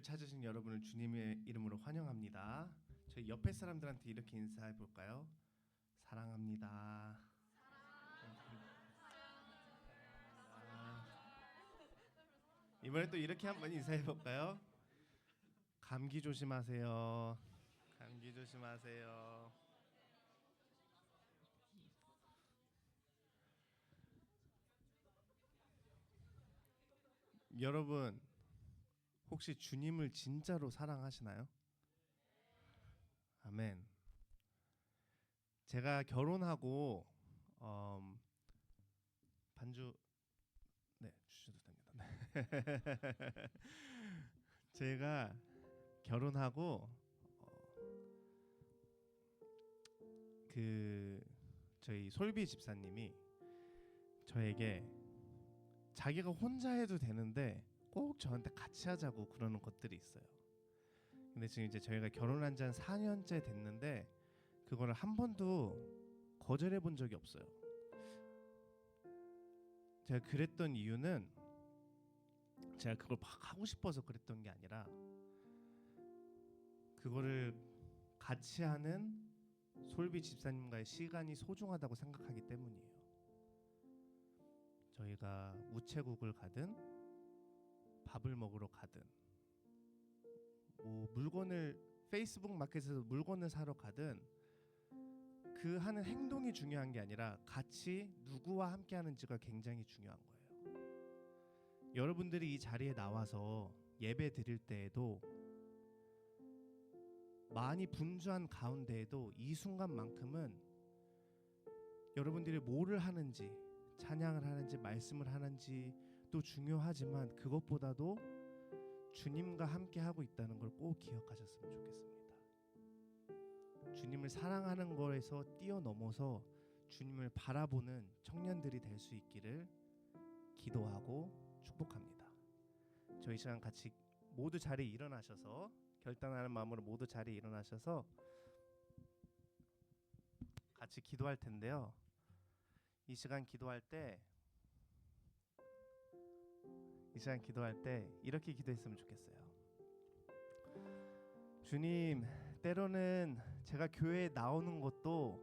찾으신 여러분을 주님의 이름으로 환영합니다. 저희 옆에 사람들한테 이렇게 인사해 볼까요? 사랑합니다. 이번에 또 이렇게 한번 인사해 볼까요? 감기 조심하세요. 감기 조심하세요. 여러분 혹시 주님을 진짜로 사랑하시나요? 아멘. 제가 결혼하고 반주 주셔도 됩니다. 제가 결혼하고 저희 솔비 집사님이 저에게 자기가 혼자 해도 되는데 꼭 저한테 같이 하자고 그러는 것들이 있어요. 근데 지금 이제 저희가 결혼한 지 한 4년째 됐는데 그거를 한 번도 거절해 본 적이 없어요. 제가 그랬던 이유는 제가 그걸 막 하고 싶어서 그랬던 게 아니라 그거를 같이 하는 솔비 집사님과의 시간이 소중하다고 생각하기 때문이에요. 저희가 우체국을 가든 밥을 먹으러 가든 뭐 물건을 페이스북 마켓에서 물건을 사러 가든 그 하는 행동이 중요한 게 아니라 같이 누구와 함께 하는지가 굉장히 중요한 거예요. 여러분들이 이 자리에 나와서 예배 드릴 때에도 많이 분주한 가운데에도 이 순간만큼은 여러분들이 뭐를 하는지, 찬양을 하는지 말씀을 하는지도 중요하지만 그것보다도 주님과 함께 하고 있다는 걸 꼭 기억하셨으면 좋겠습니다. 주님을 사랑하는 거에서 뛰어넘어서 주님을 바라보는 청년들이 될 수 있기를 기도하고 축복합니다. 저희 시간 같이 모두 자리에 일어나셔서 결단하는 마음으로 모두 자리에 일어나셔서 같이 기도할 텐데요. 이 시간 기도할 때 이렇게 기도했으면 좋겠어요. 주님, 때로는 제가 교회에 나오는 것도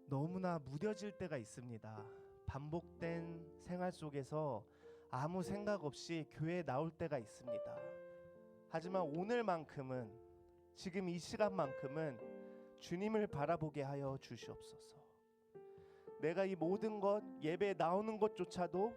너무나 무뎌질 때가 있습니다. 반복된 생활 속에서 아무 생각 없이 교회에 나올 때가 있습니다. 하지만 오늘만큼은, 지금 이 시간만큼은 주님을 바라보게 하여 주시옵소서. 내가 이 모든 것, 예배에 나오는 것조차도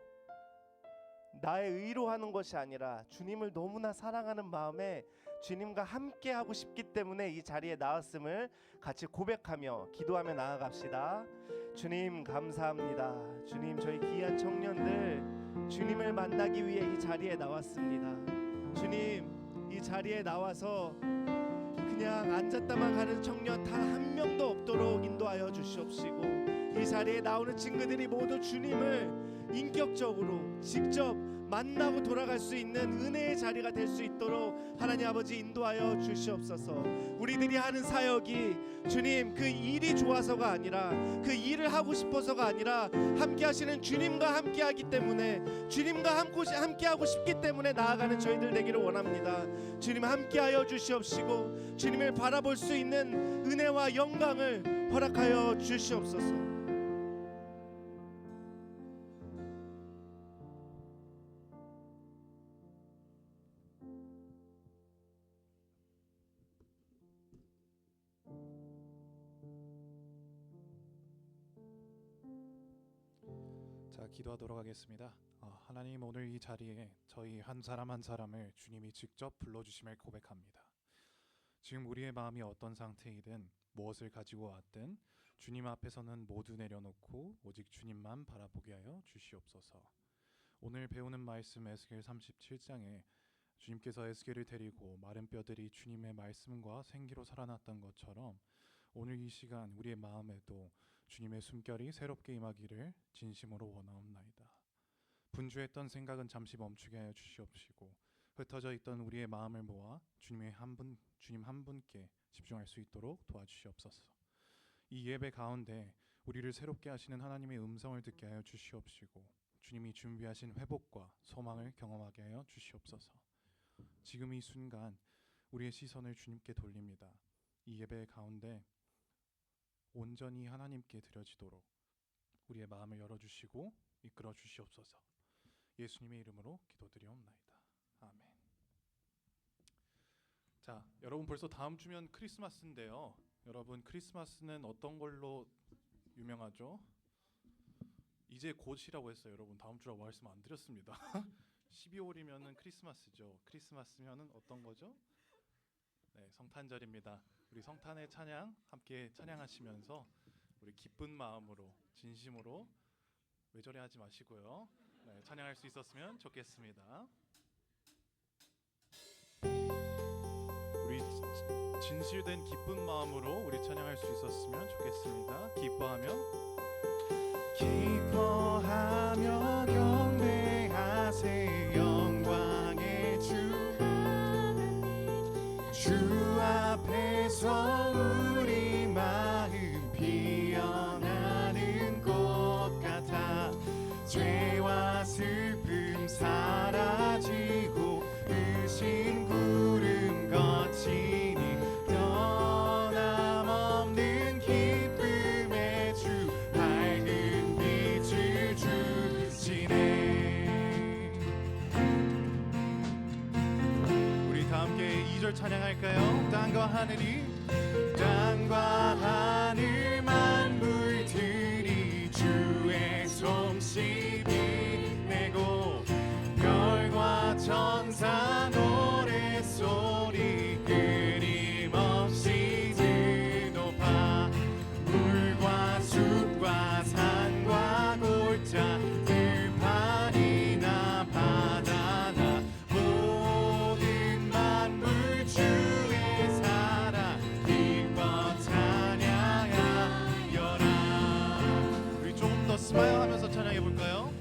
나의 의로 하는 것이 아니라 주님을 너무나 사랑하는 마음에 주님과 함께 하고 싶기 때문에 이 자리에 나왔음을 같이 고백하며 기도하며 나아갑시다. 주님 감사합니다. 주님, 저희 귀한 청년들 주님을 만나기 위해 이 자리에 나왔습니다. 주님, 이 자리에 나와서 그냥 앉았다만 가는 청년 단 한 명도 없도록 인도하여 주시옵시고, 이 자리에 나오는 친구들이 모두 주님을 인격적으로 직접 만나고 돌아갈 수 있는 은혜의 자리가 될 수 있도록 하나님 아버지 인도하여 주시옵소서. 우리들이 하는 사역이 주님 그 일이 좋아서가 아니라, 그 일을 하고 싶어서가 아니라 함께 하시는 주님과 함께 하기 때문에, 주님과 함께 하고 싶기 때문에 나아가는 저희들 되기를 원합니다. 주님 함께하여 주시옵시고 주님을 바라볼 수 있는 은혜와 영광을 허락하여 주시옵소서. 자, 기도하도록 하겠습니다. 하나님, 오늘 이 자리에 저희 한 사람 한 사람을 주님이 직접 불러주심을 고백합니다. 지금 우리의 마음이 어떤 상태이든 무엇을 가지고 왔든 주님 앞에서는 모두 내려놓고 오직 주님만 바라보게 하여 주시옵소서. 오늘 배우는 말씀 에스겔 37장에 주님께서 에스겔을 데리고 마른 뼈들이 주님의 말씀과 생기로 살아났던 것처럼 오늘 이 시간 우리의 마음에도 주님의 숨결이 새롭게 임하기를 진심으로 원하옵나이다. 분주했던 생각은 잠시 멈추게 하여 주시옵시고 흩어져 있던 우리의 마음을 모아 주님 한 분께 집중할 수 있도록 도와주시옵소서. 이 예배 가운데 우리를 새롭게 하시는 하나님의 음성을 듣게 하여 주시옵시고 주님이 준비하신 회복과 소망을 경험하게 하여 주시옵소서. 지금 이 순간 우리의 시선을 주님께 돌립니다. 이 예배 가운데 온전히 하나님께 드려지도록 우리의 마음을 열어주시고 이끌어 주시옵소서. 예수님의 이름으로 기도드리옵나이다. 아멘. 자, 여러분 벌써 다음 주면 크리스마스인데요. 여러분 크리스마스는 어떤 걸로 유명하죠? 이제 곧이라고 했어요. 여러분 다음 주라고 말씀 안 드렸습니다. 12월이면은 크리스마스죠. 크리스마스면은 어떤 거죠? 네, 성탄절입니다. 우리 성탄의 찬양 함께 찬양하시면서 우리 기쁜 마음으로 진심으로 외절해하지 마시고요. 네, 찬양할 수 있었으면 좋겠습니다. 우리 진실된 기쁜 마음으로 우리 찬양할 수 있었으면 좋겠습니다. 기뻐하며 경배하세 영광의 주 앞에서 우리 마음 피어나는 꽃 같아 죄와 슬픔 사라지고 의심 구름 거치니 변함없는 기쁨의 주 밝은 빛을 주시네. 우리 다 함께 2절 찬양할까요? 땅과 하늘 만물들이 주의 솜씨 빛내고 별과 천사 노래소리 끊임없이 드높아 물과 숲과 산과 골짜 들판이나 바다나 모든 만물 주의 사랑 기뻐 찬양하여라. 우리 조금 더 스마일하면서 찬양해 볼까요?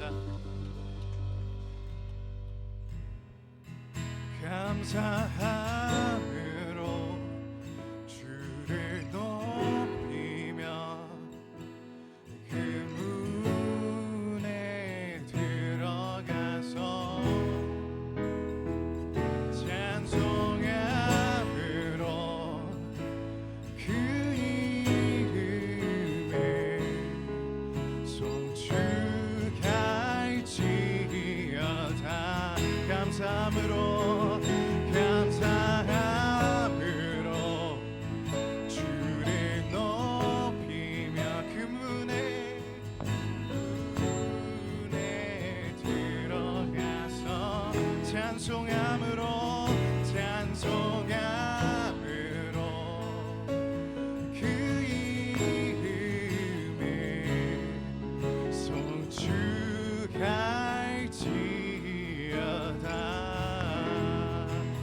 찬양합니다. 감사함으로 주를 높이며 그 문에 들어가서 찬송함으로 그 이름을 송축할지어다. 감사함으로 주를 높이며 그 문에 들어가서 찬송함으로 그 이름을 송축할지어다.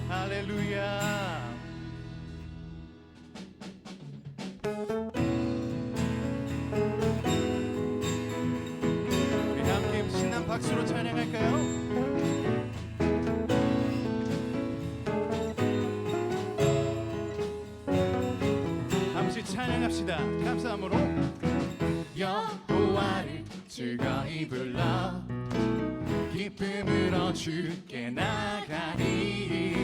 할렐루야. 우리 함께 신난 박수로 찬양할까요? 함께 찬양합시다. 감사함으로 여호와를 즐거이 불러 기쁨으로 주께 나가리.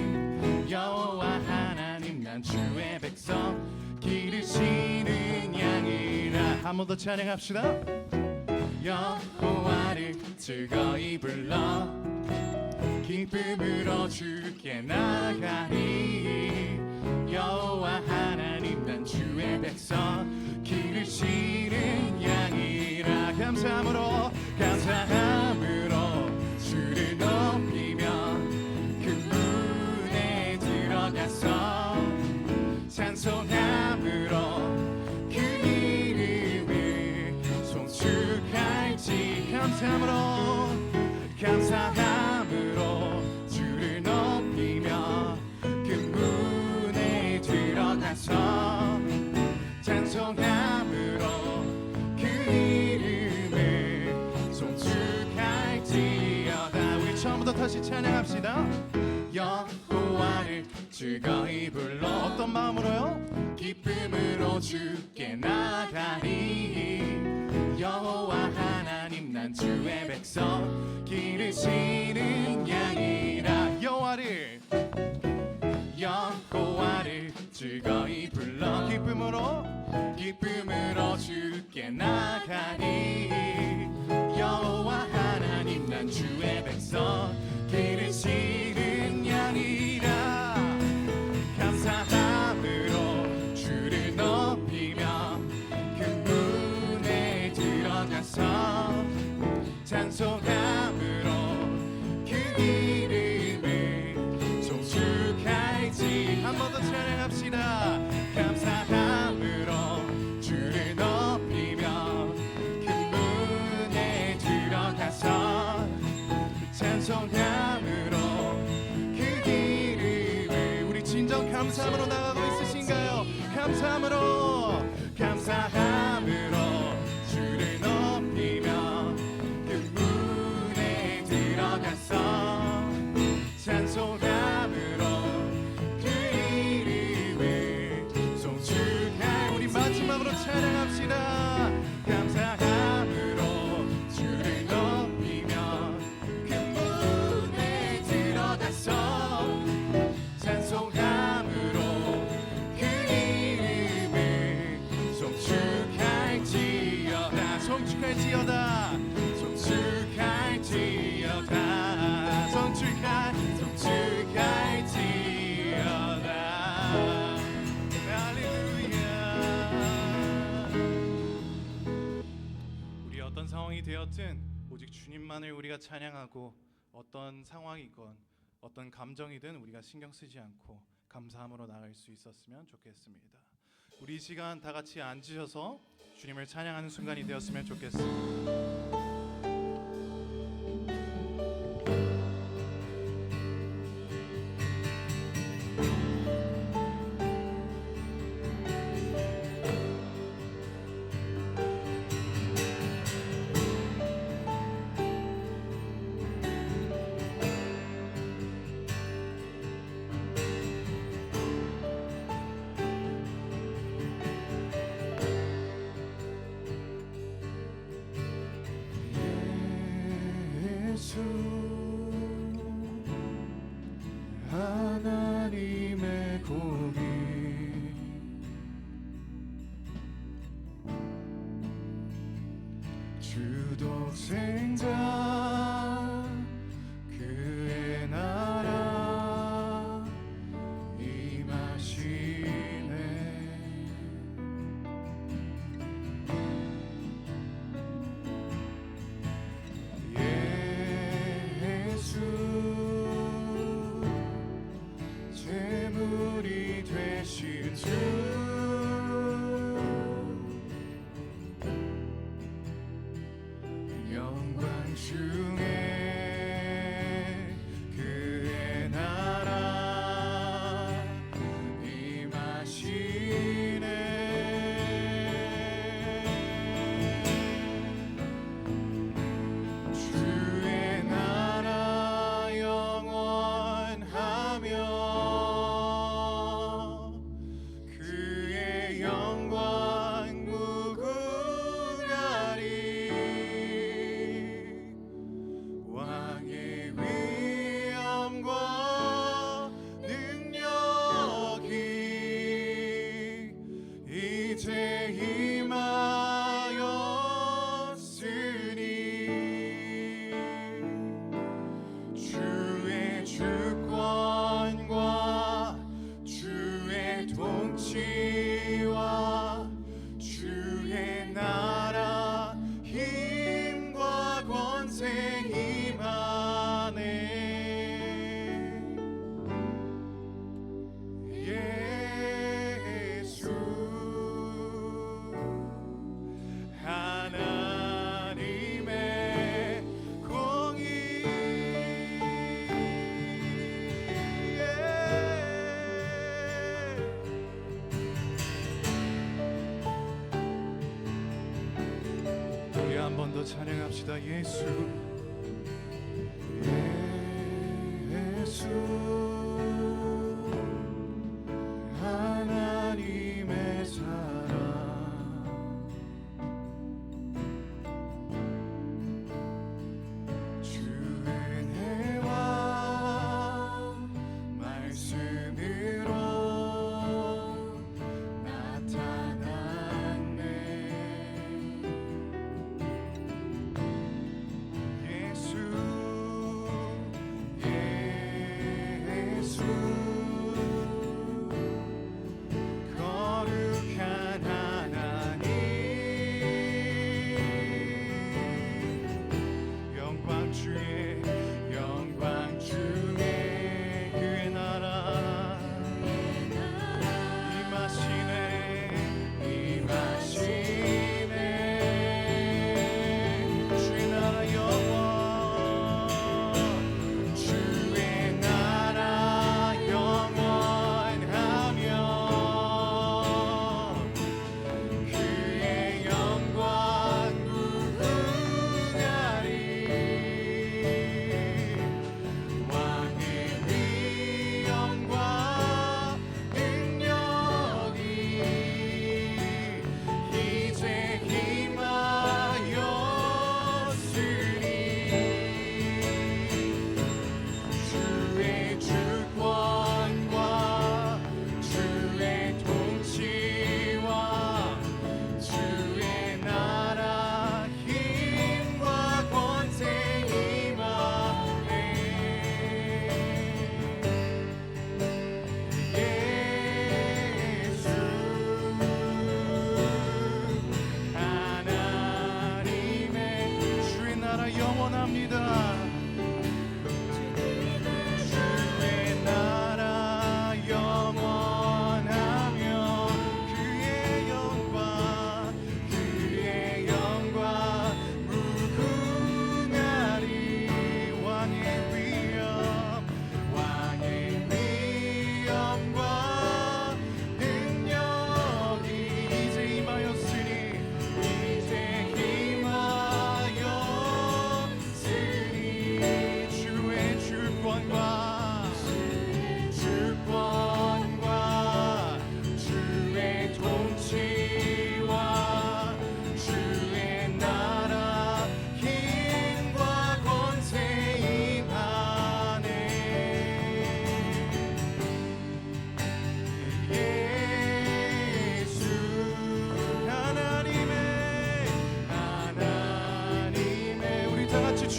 여호와 하나님 난 주의 백성 기르시는 양이라. 한 번 더 찬양합시다. 여호와를 즐거이 불러 기쁨으로 주께 나가리. 여호와 하나님 난 주의 백성 기르시는 양이라. 감사함으로 주를 높이며 그 문에 들어가서 찬송함으로 그 이름을 송축할지. 감사함으로 주를 높이며 그 문에 들어가서 찬송함으로 그 이름을 송축할지어다. 우리 처음부터 다시 찬양합시다. 여호와를 즐거이 불러 어떤 마음으로요? 기쁨으로 주께 나가리. 여호와 하나님 난 주의 백성 기르시는 양이라. 여호와를 즐거이 불러 기쁨으로 주께 나가리. 여호와 하나님 난 주의 백성 기르시는 양이라. 감사함으로 주를 높이며 그 문에 들어가서 찬송함으로 그 이름을 송축할지. 한 번 더 찬양합시다. 감사함으로 주를 높이며 그 문에 들어가서 찬송함으로 그 이름을. 우리 진정 감사함으로 나가고 있으신가요? 감사함으로 주를 높이며 그 문에 들어가서 찬송함으로 그 이름을 송축할. 우리 마지막으로 찬양합시다. 감사함으로 주를 높이며 그 문에 들어가서 찬송함으로 그 이름을 송축할지어다. 송축할지어다. 우리 어떤 상황이 되었든 오직 주님만을 우리가 찬양하고, 어떤 상황이건 어떤 감정이든 우리가 신경 쓰지 않고 감사함으로 나갈 수 있었으면 좋겠습니다. 우리 이 시간 다 같이 앉으셔서 주님을 찬양하는 순간이 되었으면 좋겠습니다. 독생자 그의 나라 임하시네. 예수 제물이 되신 주 영광 중에 그의 나라 임하시네. 주의 나라 영원하며 그의 영광 무궁하리. 왕의 위엄과 능력이 이제 임하였으니 주의 주권과 주의 통치와 주의 나라 힘과 권세 임하네. 예수 하나님의 공의 우리 한 번 더 찬양합시다. 예수 예수 하나님의 사랑 주 은혜와 말씀으로 나타났네.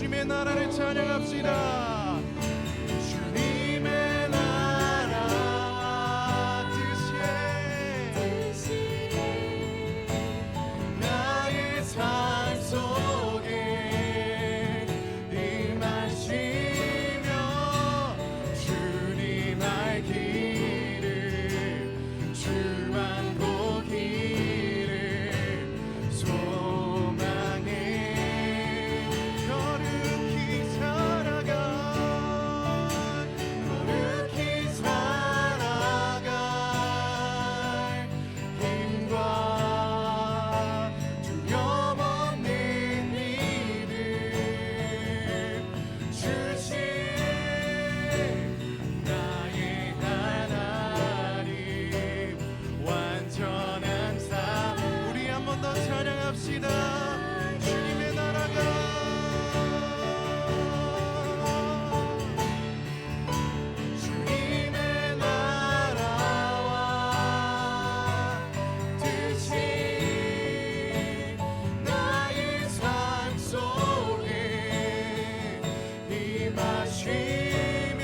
주님의 나라를 찬양합시다. 주님의 나라와 뜻이 나의 삶 속에 임하시며 주님 알기를 주만 보기를 소망해 거룩히 살아갈 힘과 두려움 없는 믿음 주신 나의 하나님 완전한 삶. 우리 한 번 더 찬양합시다. 주님의 나라가 주님의 나라와 뜻이 나의 삶 속에 임하시며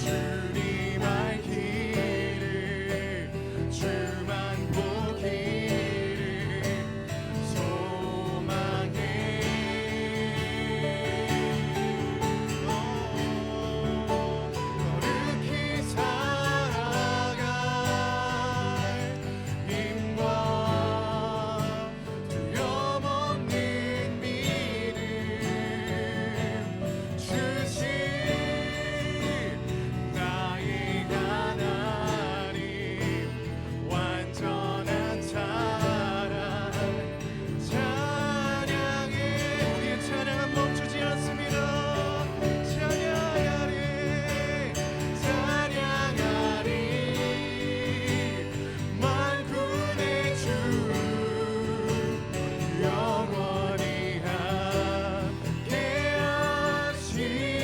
주님 알기를 주만 보기를 소망해 거룩히 살아갈 힘과 두려움 없는 믿음 주신 나의 하나님 완전한 사랑 찬양해. 우리의 찬양은 멈추지 않습니다. 찬양하리 찬양하리 만군의 주 영원히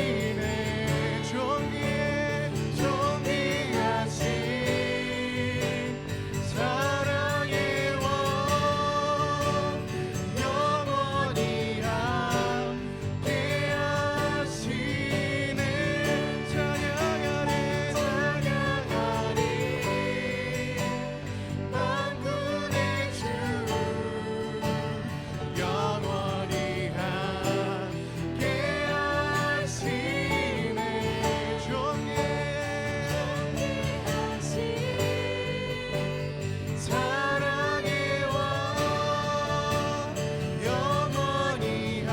함께하시네. 존귀하신 사랑의 원 영원히 함께하시네. 찬양하리 만군의 주 영원히 함께하시네. 존귀하신 사랑의 원 영원히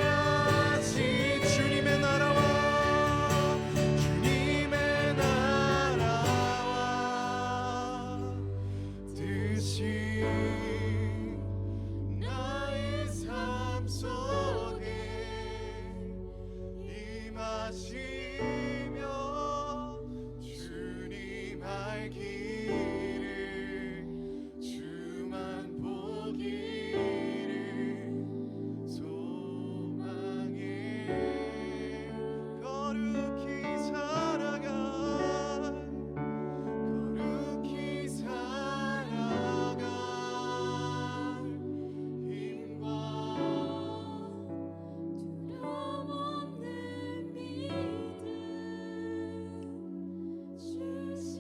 함께하신 주님의 나라와 뜻이 나의 삶 속에 임하시며 주님 알기를 주만 보기를 소망해 거룩히 살아갈 힘과 두려움 없는 믿음 주신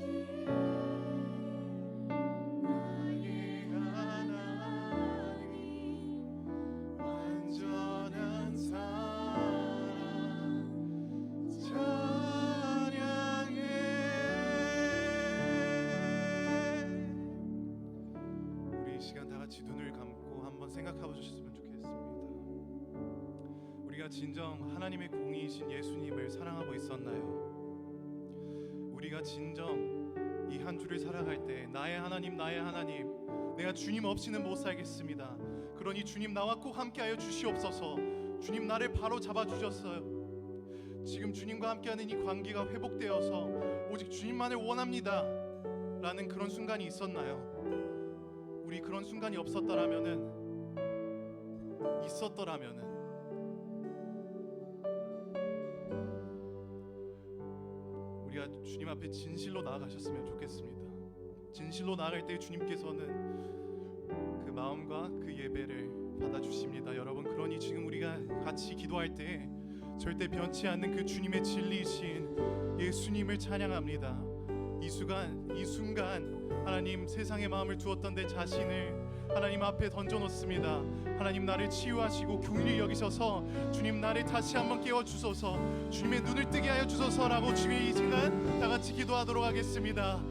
나의 하나님 완전한 사랑 찬양해. 우리 이 시간 다 같이 눈을 감고 한번 생각해 보셨으면 좋겠습니다. 우리가 진정 하나님의 공의이신 예수님을 사랑하고 있었나요? 우리가 진정 이 한 주를 살아갈 때 나의 하나님 내가 주님 없이는 못 살겠습니다. 그러니 주님 나와 꼭 함께하여 주시옵소서. 주님 나를 바로 잡아주셨어요. 지금 주님과 함께하는 이 관계가 회복되어서 오직 주님만을 원합니다 라는 그런 순간이 있었나요? 우리 그런 순간이 있었더라면은 우리가 주님 앞에 진실로 나아가셨으면 좋겠습니다. 진실로 나아갈 때 주님께서는 그 마음과 그 예배를 받아주십니다. 여러분, 그러니 지금 우리가 같이 기도할 때 절대 변치 않는 그 주님의 진리이신 예수님을 찬양합니다. 이 순간 하나님 세상의 마음을 두었던 내 자신을 하나님 앞에 던져놓습니다. 하나님, 나를 치유하시고 긍휼히 여기셔서 주님, 나를 다시 한번 깨워주소서, 주님의 눈을 뜨게 하여 주소서라고 주의 이 순간 다 같이 기도하도록 하겠습니다.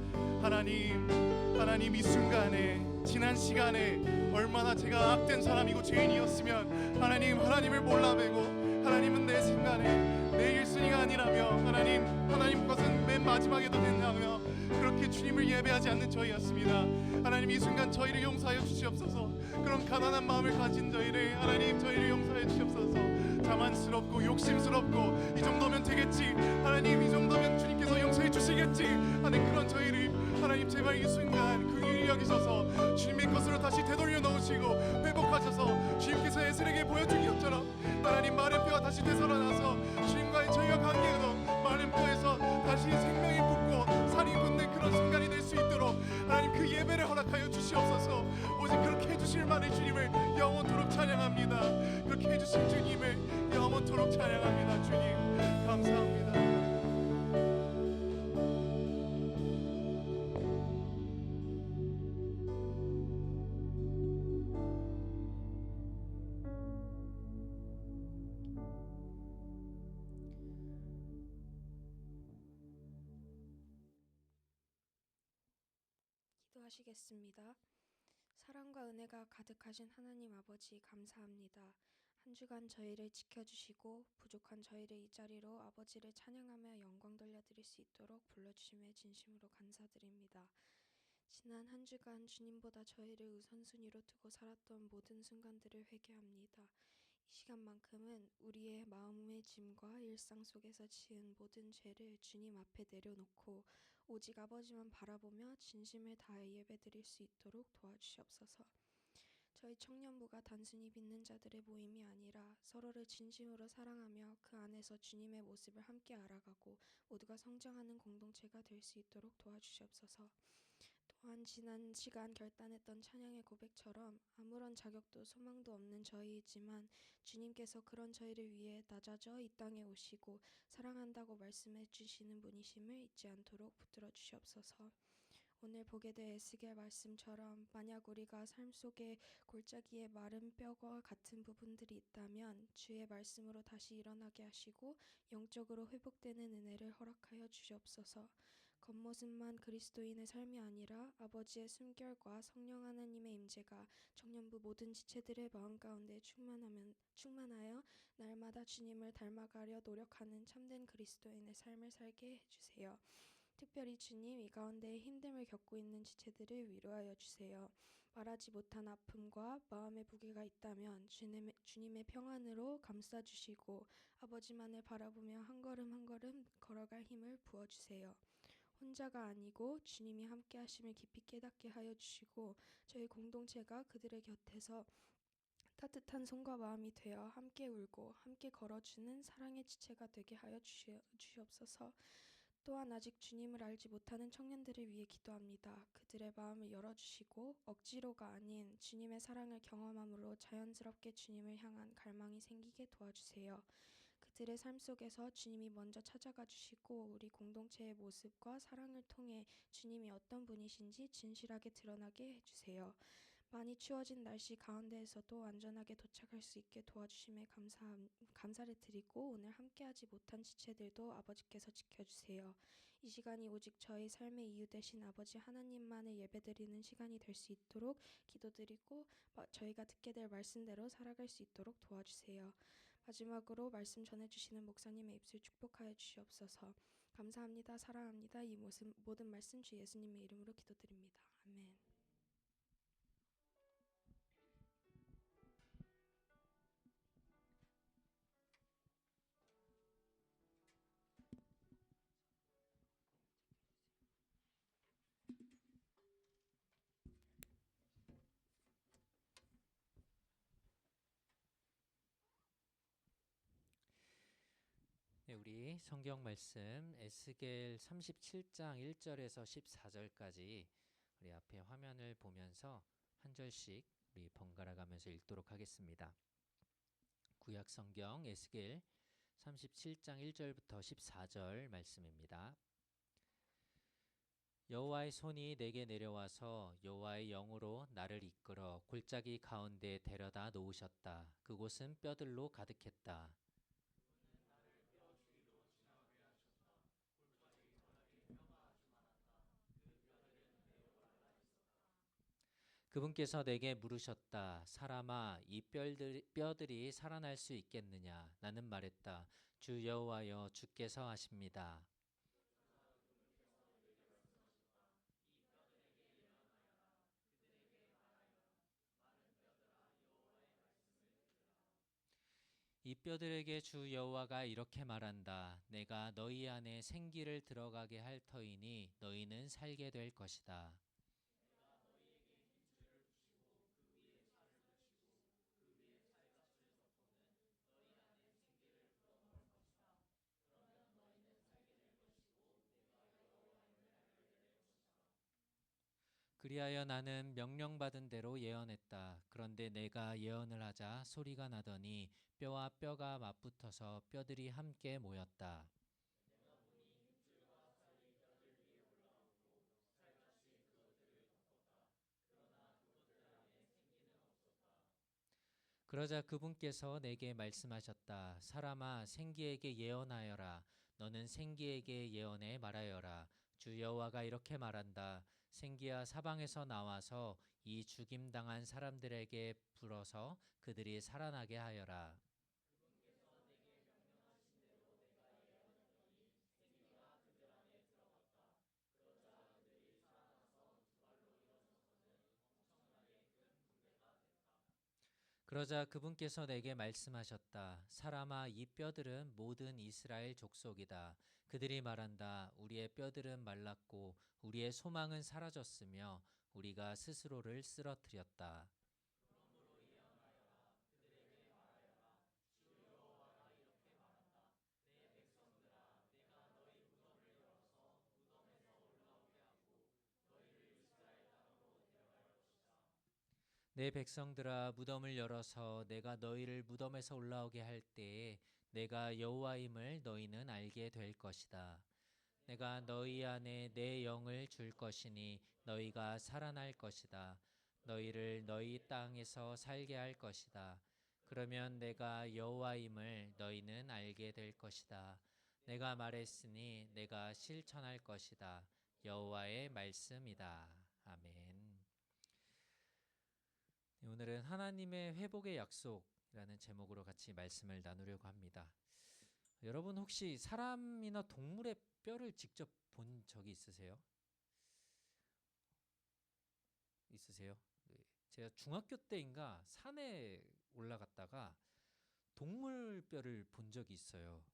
하나님, 이 순간에, 지난 시간에 얼마나 제가 악된 사람이고 죄인이었으면 하나님을 몰라뵈고, 하나님은 내 순간에 내 1순위가 아니라며 하나님 것은 맨 마지막에도 된다며 그렇게 주님을 예배하지 않는 저희였습니다. 하나님, 이 순간 저희를 용서하여 주시옵소서. 그런 가난한 마음을 가진 저희를 용서하여 주시옵소서. 자만스럽고 욕심스럽고 이 정도면 되겠지, 하나님 이 정도면 주님께서 용서해 주시겠지 하는 그런 저희를 하나님 제발 이 순간 긍휼히 여기셔서 주님의 것으로 다시 되돌려 놓으시고 회복하셔서 주님께서 에스겔에게 보여준 것처럼 하나님 마른 뼈가 다시 되살아나서 주님과의 저희와 관계도 마른 뼈에서 다시 생명이 붙고 살이 붙는 그런 순간이 될 수 있도록 하나님 그 예배를 허락하여 주시옵소서. 오직 그렇게 해주실 만한 주님을 영원토록 찬양합니다. 그렇게 해주실 주님을 영원토록 찬양합니다. 주님 감사합니다. 기도하시겠습니다. 사랑과 은혜가 가득하신 하나님 아버지, 감사합니다. 한 주간 저희를 지켜주시고 부족한 저희를 이 자리로 아버지를 찬양하며 영광 돌려드릴 수 있도록 불러주심에 진심으로 감사드립니다. 지난 한 주간 주님보다 저희를 우선순위로 두고 살았던 모든 순간들을 회개합니다. 이 시간만큼은 우리의 마음의 짐과 일상 속에서 지은 모든 죄를 주님 앞에 내려놓고 오직 아버지만 바라보며 진심을 다해 예배드릴 수 있도록 도와주시옵소서. 저희 청년부가 단순히 믿는 자들의 모임이 아니라 서로를 진심으로 사랑하며 그 안에서 주님의 모습을 함께 알아가고 모두가 성장하는 공동체가 될 수 있도록 도와주시옵소서. 또한 지난 시간 결단했던 찬양의 고백처럼 아무런 자격도 소망도 없는 저희이지만 주님께서 그런 저희를 위해 낮아져 이 땅에 오시고 사랑한다고 말씀해 주시는 분이심을 잊지 않도록 붙들어 주시옵소서. 오늘 보게 될 에스겔 말씀처럼 만약 우리가 삶 속에 골짜기에 마른 뼈와 같은 부분들이 있다면 주의 말씀으로 다시 일어나게 하시고 영적으로 회복되는 은혜를 허락하여 주시옵소서. 겉모습만 그리스도인의 삶이 아니라 아버지의 숨결과 성령 하나님의 임재가 청년부 모든 지체들의 마음 가운데 충만하여 날마다 주님을 닮아가려 노력하는 참된 그리스도인의 삶을 살게 해주세요. 특별히 주님, 이 가운데 힘듦을 겪고 있는 지체들을 위로하여 주세요. 말하지 못한 아픔과 마음의 무게가 있다면 주님의 평안으로 감싸주시고 아버지만을 바라보며 한 걸음 한 걸음 걸어갈 힘을 부어주세요. 혼자가 아니고 주님이 함께 하심을 깊이 깨닫게 하여 주시고 저희 공동체가 그들의 곁에서 따뜻한 손과 마음이 되어 함께 울고 함께 걸어주는 사랑의 지체가 되게 하여 주시옵소서. 또한 아직 주님을 알지 못하는 청년들을 위해 기도합니다. 그들의 마음을 열어주시고 억지로가 아닌 주님의 사랑을 경험함으로 자연스럽게 주님을 향한 갈망이 생기게 도와주세요. 그들의 삶 속에서 주님이 먼저 찾아가 주시고 우리 공동체의 모습과 사랑을 통해 주님이 어떤 분이신지 진실하게 드러나게 해주세요. 많이 추워진 날씨 가운데에서도 안전하게 도착할 수 있게 도와주심에 감사를 드리고 오늘 함께하지 못한 지체들도 아버지께서 지켜주세요. 이 시간이 오직 저희 삶의 이유 되신 아버지 하나님만을 예배드리는 시간이 될 수 있도록 기도드리고 저희가 듣게 될 말씀대로 살아갈 수 있도록 도와주세요. 마지막으로 말씀 전해주시는 목사님의 입술 축복하여 주시옵소서. 감사합니다. 사랑합니다. 이 모든 말씀 주 예수님의 이름으로 기도드립니다. 아멘. 네, 우리 성경 말씀 에스겔 37장 1절에서 14절까지 우리 앞에 화면을 보면서 한 절씩 우리 번갈아 가면서 읽도록 하겠습니다. 구약 성경 에스겔 37장 1절부터 14절 말씀입니다. 여호와의 손이 내게 내려와서 여호와의 영으로 나를 이끌어 골짜기 가운데 데려다 놓으셨다. 그곳은 뼈들로 가득했다. 그분께서 내게 물으셨다. 사람아, 이 뼈들이 살아날 수 있겠느냐? 나는 말했다. 주 여호와여, 주께서 하십니다. 이 뼈들에게 주 여호와가 이렇게 말한다. 내가 너희 안에 생기를 들어가게 할 터이니 너희는 살게 될 것이다. 그리하여 나는 명령받은 대로 예언했다. 그런데 내가 예언을 하자 소리가 나더니 뼈와 뼈가 맞붙어서 뼈들이 함께 모였다. 그러자 그분께서 내게 말씀하셨다. 사람아, 생기에게 예언하여라. 너는 생기에게 예언해 말하여라. 주 여호와가 이렇게 말한다. 생기야, 사방에서 나와서 이 죽임당한 사람들에게 불어서 그들이 살아나게 하여라. 그러자 그분께서 내게 말씀하셨다. 사람아, 이 뼈들은 모든 이스라엘 족속이다. 그들이 말한다. 우리의 뼈들은 말랐고 우리의 소망은 사라졌으며 우리가 스스로를 쓰러뜨렸다. 내 백성들아, 무덤을 열어서 내가 너희를 무덤에서 올라오게 할 때에 내가 여호와임을 너희는 알게 될 것이다. 내가 너희 안에 내 영을 줄 것이니 너희가 살아날 것이다. 너희를 너희 땅에서 살게 할 것이다. 그러면 내가 여호와임을 너희는 알게 될 것이다. 내가 말했으니 내가 실천할 것이다. 여호와의 말씀이다. 아멘. 오늘은 하나님의 회복의 약속이라는 제목으로 같이 말씀을 나누려고 합니다. 여러분 혹시 사람이나 동물의 뼈를 직접 본 적이 있으세요? 있으세요? 네. 제가 중학교 때인가 산에 올라갔다가 동물 뼈를 본 적이 있어요.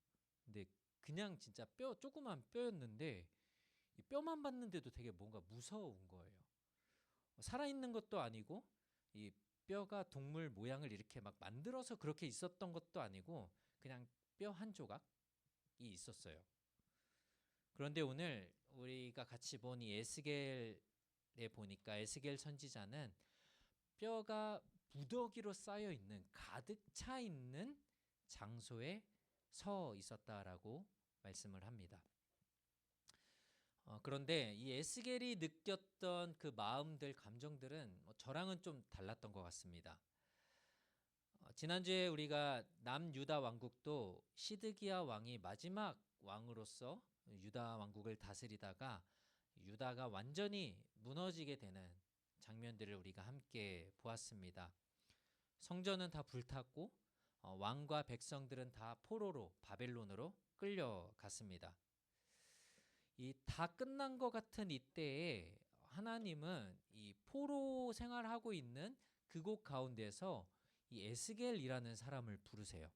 근데 그냥 진짜 뼈, 조그만 뼈였는데 이 뼈만 봤는데도 되게 뭔가 무서운 거예요. 살아있는 것도 아니고 이 뼈가 동물 모양을 이렇게 막 만들어서 그렇게 있었던 것도 아니고 그냥 뼈 한 조각이 있었어요. 그런데 오늘 우리가 같이 본 이 에스겔에 보니까 에스겔 선지자는 뼈가 무더기로 쌓여 있는 가득 차 있는 장소에 서 있었다라고 말씀을 합니다. 그런데 이 에스겔이 느꼈던 그 마음들, 감정들은 저랑은 좀 달랐던 것 같습니다. 지난주에 우리가 남유다 왕국도 시드기야 왕이 마지막 왕으로서 유다 왕국을 다스리다가 유다가 완전히 무너지게 되는 장면들을 우리가 함께 보았습니다. 성전은 다 불탔고 왕과 백성들은 다 포로로 바벨론으로 끌려갔습니다. 이 다 끝난 것 같은 이때에 하나님은 이 포로 생활하고 있는 그곳 가운데서 이 에스겔이라는 사람을 부르세요.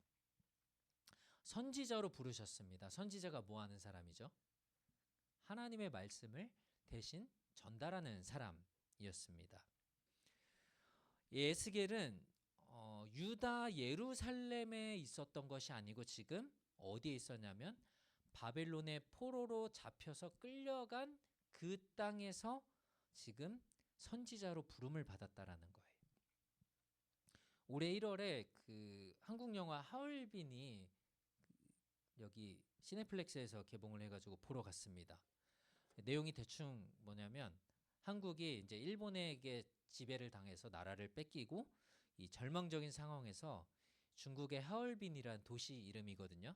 선지자로 부르셨습니다. 선지자가 뭐 하는 사람이죠? 하나님의 말씀을 대신 전달하는 사람이었습니다. 이 에스겔은 유다 예루살렘에 있었던 것이 아니고 지금 어디에 있었냐면 바벨론의 포로로 잡혀서 끌려간 그 땅에서 지금 선지자로 부름을 받았다라는 거예요. 올해 1월에 그 한국 영화 하얼빈이 여기 시네플렉스에서 개봉을 해가지고 보러 갔습니다. 내용이 대충 뭐냐면 한국이 이제 일본에게 지배를 당해서 나라를 뺏기고 이 절망적인 상황에서 중국의 하얼빈이란 도시 이름이거든요.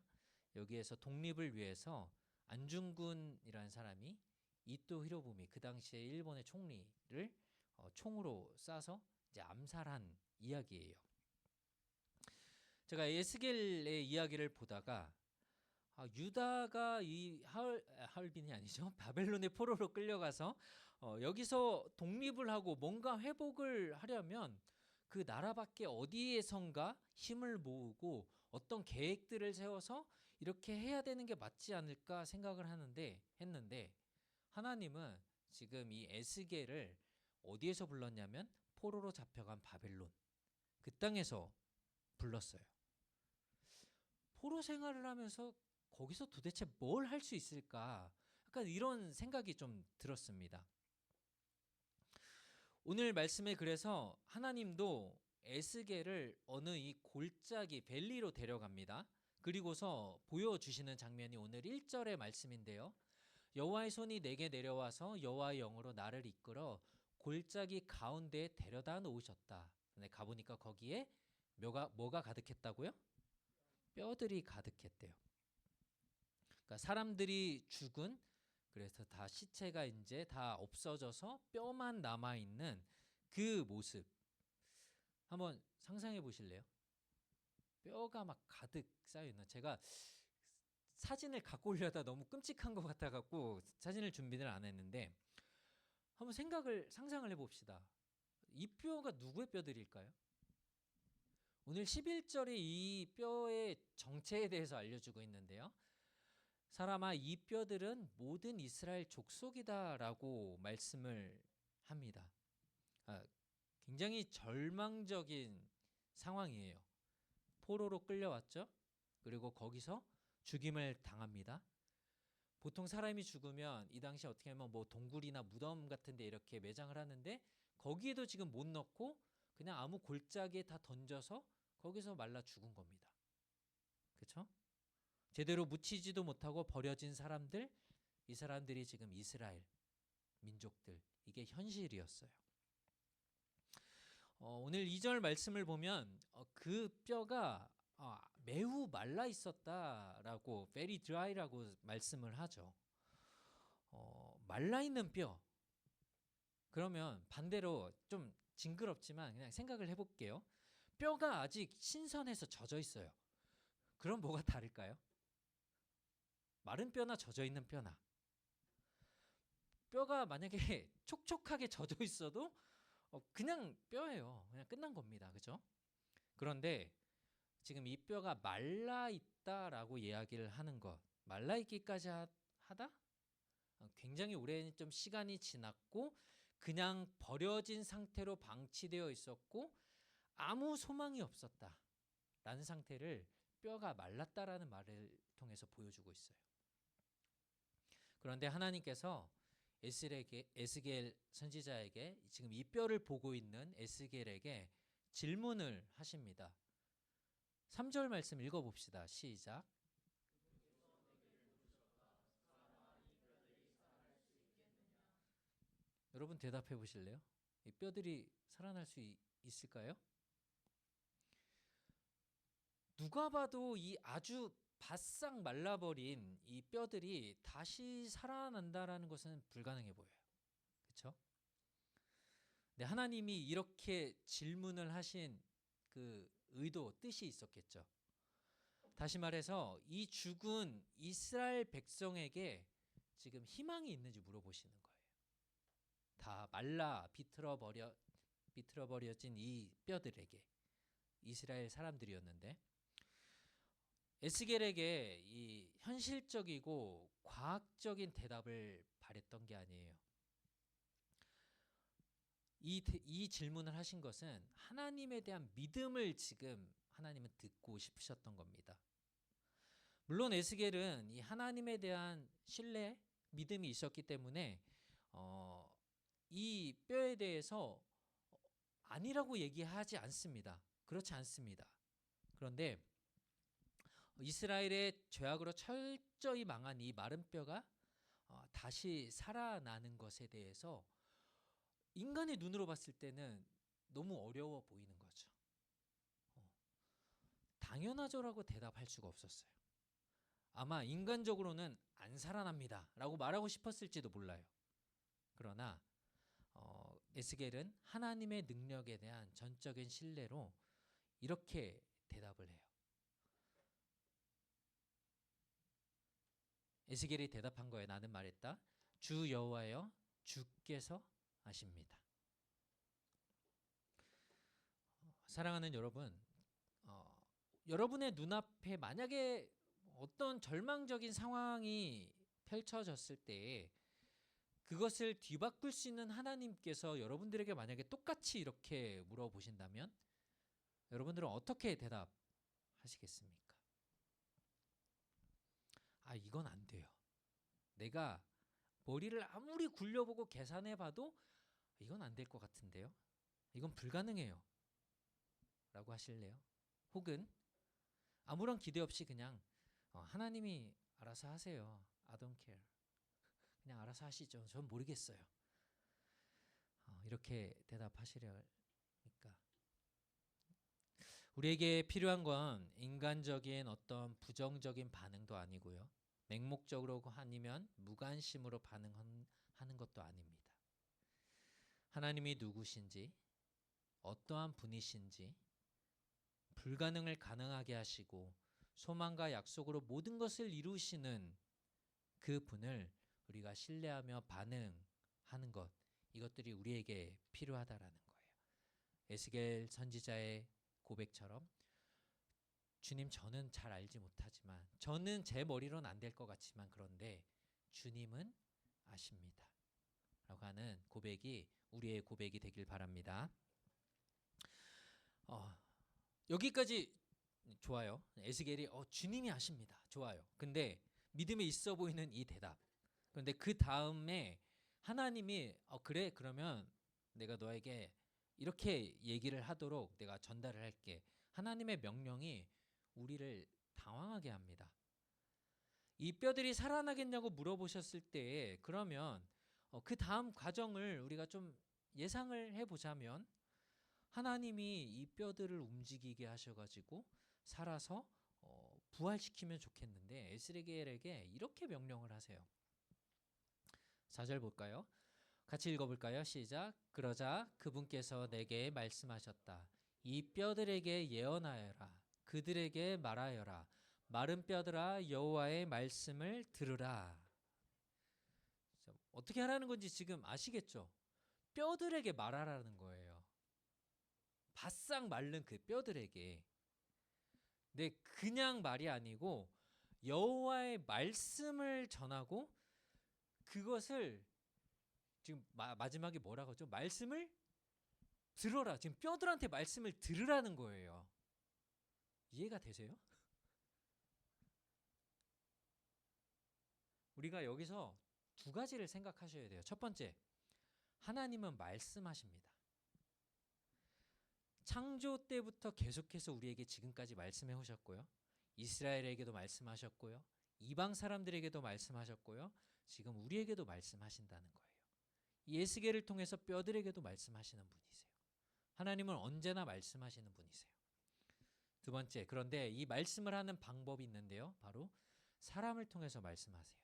여기에서 독립을 위해서 안중근이라는 사람이 이토 히로부미 그 당시에 일본의 총리를 총으로 쏴서 이제 암살한 이야기예요. 제가 에스겔의 이야기를 보다가 유다가 이 하얼빈이 아니죠. 바벨론의 포로로 끌려가서 여기서 독립을 하고 뭔가 회복을 하려면 그 나라밖에 어디에선가 힘을 모으고 어떤 계획들을 세워서 이렇게 해야 되는 게 맞지 않을까 생각을 했는데 하나님은 지금 이 에스겔을 어디에서 불렀냐면 포로로 잡혀간 바벨론 그 땅에서 불렀어요. 포로 생활을 하면서 거기서 도대체 뭘 할 수 있을까? 약간 이런 생각이 좀 들었습니다. 오늘 말씀에 그래서 하나님도 에스겔을 어느 이 골짜기 밸리로 데려갑니다. 그리고서 보여주시는 장면이 오늘 1절의 말씀인데요. 여호와의 손이 내게 내려와서 여호와의 영으로 나를 이끌어 골짜기 가운데에 데려다 놓으셨다. 근데 가보니까 거기에 뭐가 가득했다고요? 뼈들이 가득했대요. 그러니까 사람들이 죽은 그래서 다 시체가 이제 다 없어져서 뼈만 남아 있는 그 모습 한번 상상해 보실래요? 뼈가 막 가득 쌓여 있는. 제가 사진을 갖고 오려다 너무 끔찍한 것 같아 갖고 사진을 준비를 안 했는데 한번 상상을 해 봅시다. 이 뼈가 누구의 뼈들일까요? 오늘 11절에 이 뼈의 정체에 대해서 알려주고 있는데요. 사람아 이 뼈들은 모든 이스라엘 족속이다라고 말씀을 합니다. 굉장히 절망적인 상황이에요. 포로로 끌려왔죠. 그리고 거기서 죽임을 당합니다. 보통 사람이 죽으면 이 당시 어떻게 하면 뭐 동굴이나 무덤 같은 데 이렇게 매장을 하는데 거기에도 지금 못 넣고 그냥 아무 골짜기에 다 던져서 거기서 말라 죽은 겁니다. 그렇죠? 제대로 묻히지도 못하고 버려진 사람들, 이 사람들이 지금 이스라엘 민족들, 이게 현실이었어요. 오늘 2절 말씀을 보면 그 뼈가 매우 말라 있었다라고 very dry라고 말씀을 하죠. 말라 있는 뼈. 그러면 반대로 좀 징그럽지만 그냥 생각을 해볼게요. 뼈가 아직 신선해서 젖어 있어요. 그럼 뭐가 다를까요? 마른 뼈나 젖어 있는 뼈나. 뼈가 만약에 촉촉하게 젖어 있어도 그냥 뼈예요. 그냥 끝난 겁니다. 그죠? 그런데 지금 이 뼈가 말라 있다라고 이야기를 하는 것, 말라 있기까지 하다? 굉장히 오랜 좀 시간이 지났고 그냥 버려진 상태로 방치되어 있었고 아무 소망이 없었다라는 상태를 뼈가 말랐다라는 말을 통해서 보여주고 있어요. 그런데 하나님께서 에스겔 선지자에게 지금 이 뼈를 보고 있는 에스겔에게 질문을 하십니다. 3절 말씀 읽어봅시다. 시작. 여러분 대답해 보실래요? 이 뼈들이 살아날 수 있을까요? 누가 봐도 이 아주 바싹 말라버린 이 뼈들이 다시 살아난다라는 것은 불가능해 보여요. 그렇죠? 근데 하나님이 이렇게 질문을 하신 그 의도, 뜻이 있었겠죠. 다시 말해서 이 죽은 이스라엘 백성에게 지금 희망이 있는지 물어보시는 거예요. 다 말라 비틀어버려진 이 뼈들에게 이스라엘 사람들이었는데 에스겔에게 이 현실적이고 과학적인 대답을 바랬던 게 아니에요. 이 질문을 하신 것은 하나님에 대한 믿음을 지금 하나님은 듣고 싶으셨던 겁니다. 물론 에스겔은 이 하나님에 대한 신뢰, 믿음이 있었기 때문에 이 뼈에 대해서 아니라고 얘기하지 않습니다. 그렇지 않습니다. 그런데 이스라엘의 죄악으로 철저히 망한 이 마른 뼈가 다시 살아나는 것에 대해서 인간의 눈으로 봤을 때는 너무 어려워 보이는 거죠. 당연하죠라고 대답할 수가 없었어요. 아마 인간적으로는 안 살아납니다 라고 말하고 싶었을지도 몰라요. 그러나 에스겔은 하나님의 능력에 대한 전적인 신뢰로 이렇게 대답을 해요. 에스겔이 대답한 거예요. 나는 말했다. 주 여호와여 주께서 아십니다. 사랑하는 여러분, 여러분의 눈앞에 만약에 어떤 절망적인 상황이 펼쳐졌을 때에 그것을 뒤바꿀 수 있는 하나님께서 여러분들에게 만약에 똑같이 이렇게 물어보신다면 여러분들은 어떻게 대답하시겠습니까? 이건 안 돼요. 내가 머리를 아무리 굴려보고 계산해봐도 이건 안 될 것 같은데요. 이건 불가능해요. 라고 하실래요? 혹은 아무런 기대 없이 그냥 하나님이 알아서 하세요. I don't care. 그냥 알아서 하시죠. 전 모르겠어요. 이렇게 대답하시렵니까? 우리에게 필요한 건 인간적인 어떤 부정적인 반응도 아니고요. 맹목적으로 아니면 무관심으로 반응하는 것도 아닙니다. 하나님이 누구신지, 어떠한 분이신지, 불가능을 가능하게 하시고 소망과 약속으로 모든 것을 이루시는 그 분을 우리가 신뢰하며 반응하는 것, 이것들이 우리에게 필요하다라는 거예요. 에스겔 선지자의 고백처럼 주님, 저는 잘 알지 못하지만, 저는 제 머리로는 안 될 것 같지만, 그런데 주님은 아십니다 라고 하는 고백이 우리의 고백이 되길 바랍니다. 여기까지 좋아요. 에스겔이 주님이 아십니다. 좋아요. 근데 믿음에 있어 보이는 이 대답. 그런데 그 다음에 하나님이 그래, 그러면 내가 너에게 이렇게 얘기를 하도록 내가 전달을 할게. 하나님의 명령이 우리를 당황하게 합니다. 이 뼈들이 살아나겠냐고 물어보셨을 때, 그러면 그 다음 과정을 우리가 좀 예상을 해보자면 하나님이 이 뼈들을 움직이게 하셔가지고 살아서 부활시키면 좋겠는데 에스겔에게 이렇게 명령을 하세요. 4절 볼까요? 같이 읽어볼까요? 시작. 그러자 그분께서 내게 말씀하셨다. 이 뼈들에게 예언하여라. 그들에게 말하여라. 마른 뼈들아, 여호와의 말씀을 들으라. 어떻게 하라는 건지 지금 아시겠죠? 뼈들에게 말하라는 거예요. 바싹 마른 그 뼈들에게. 근데 그냥 말이 아니고 여호와의 말씀을 전하고 그것을 지금 마지막에 뭐라고 하죠? 말씀을 들어라. 지금 뼈들한테 말씀을 들으라는 거예요. 이해가 되세요? 우리가 여기서 두 가지를 생각하셔야 돼요. 첫 번째, 하나님은 말씀하십니다. 창조 때부터 계속해서 우리에게 지금까지 말씀해 오셨고요. 이스라엘에게도 말씀하셨고요. 이방 사람들에게도 말씀하셨고요. 지금 우리에게도 말씀하신다는 거예요. 에스겔을 통해서 뼈들에게도 말씀하시는 분이세요. 하나님은 언제나 말씀하시는 분이세요. 두 번째, 그런데 이 말씀을 하는 방법이 있는데요. 바로 사람을 통해서 말씀하세요.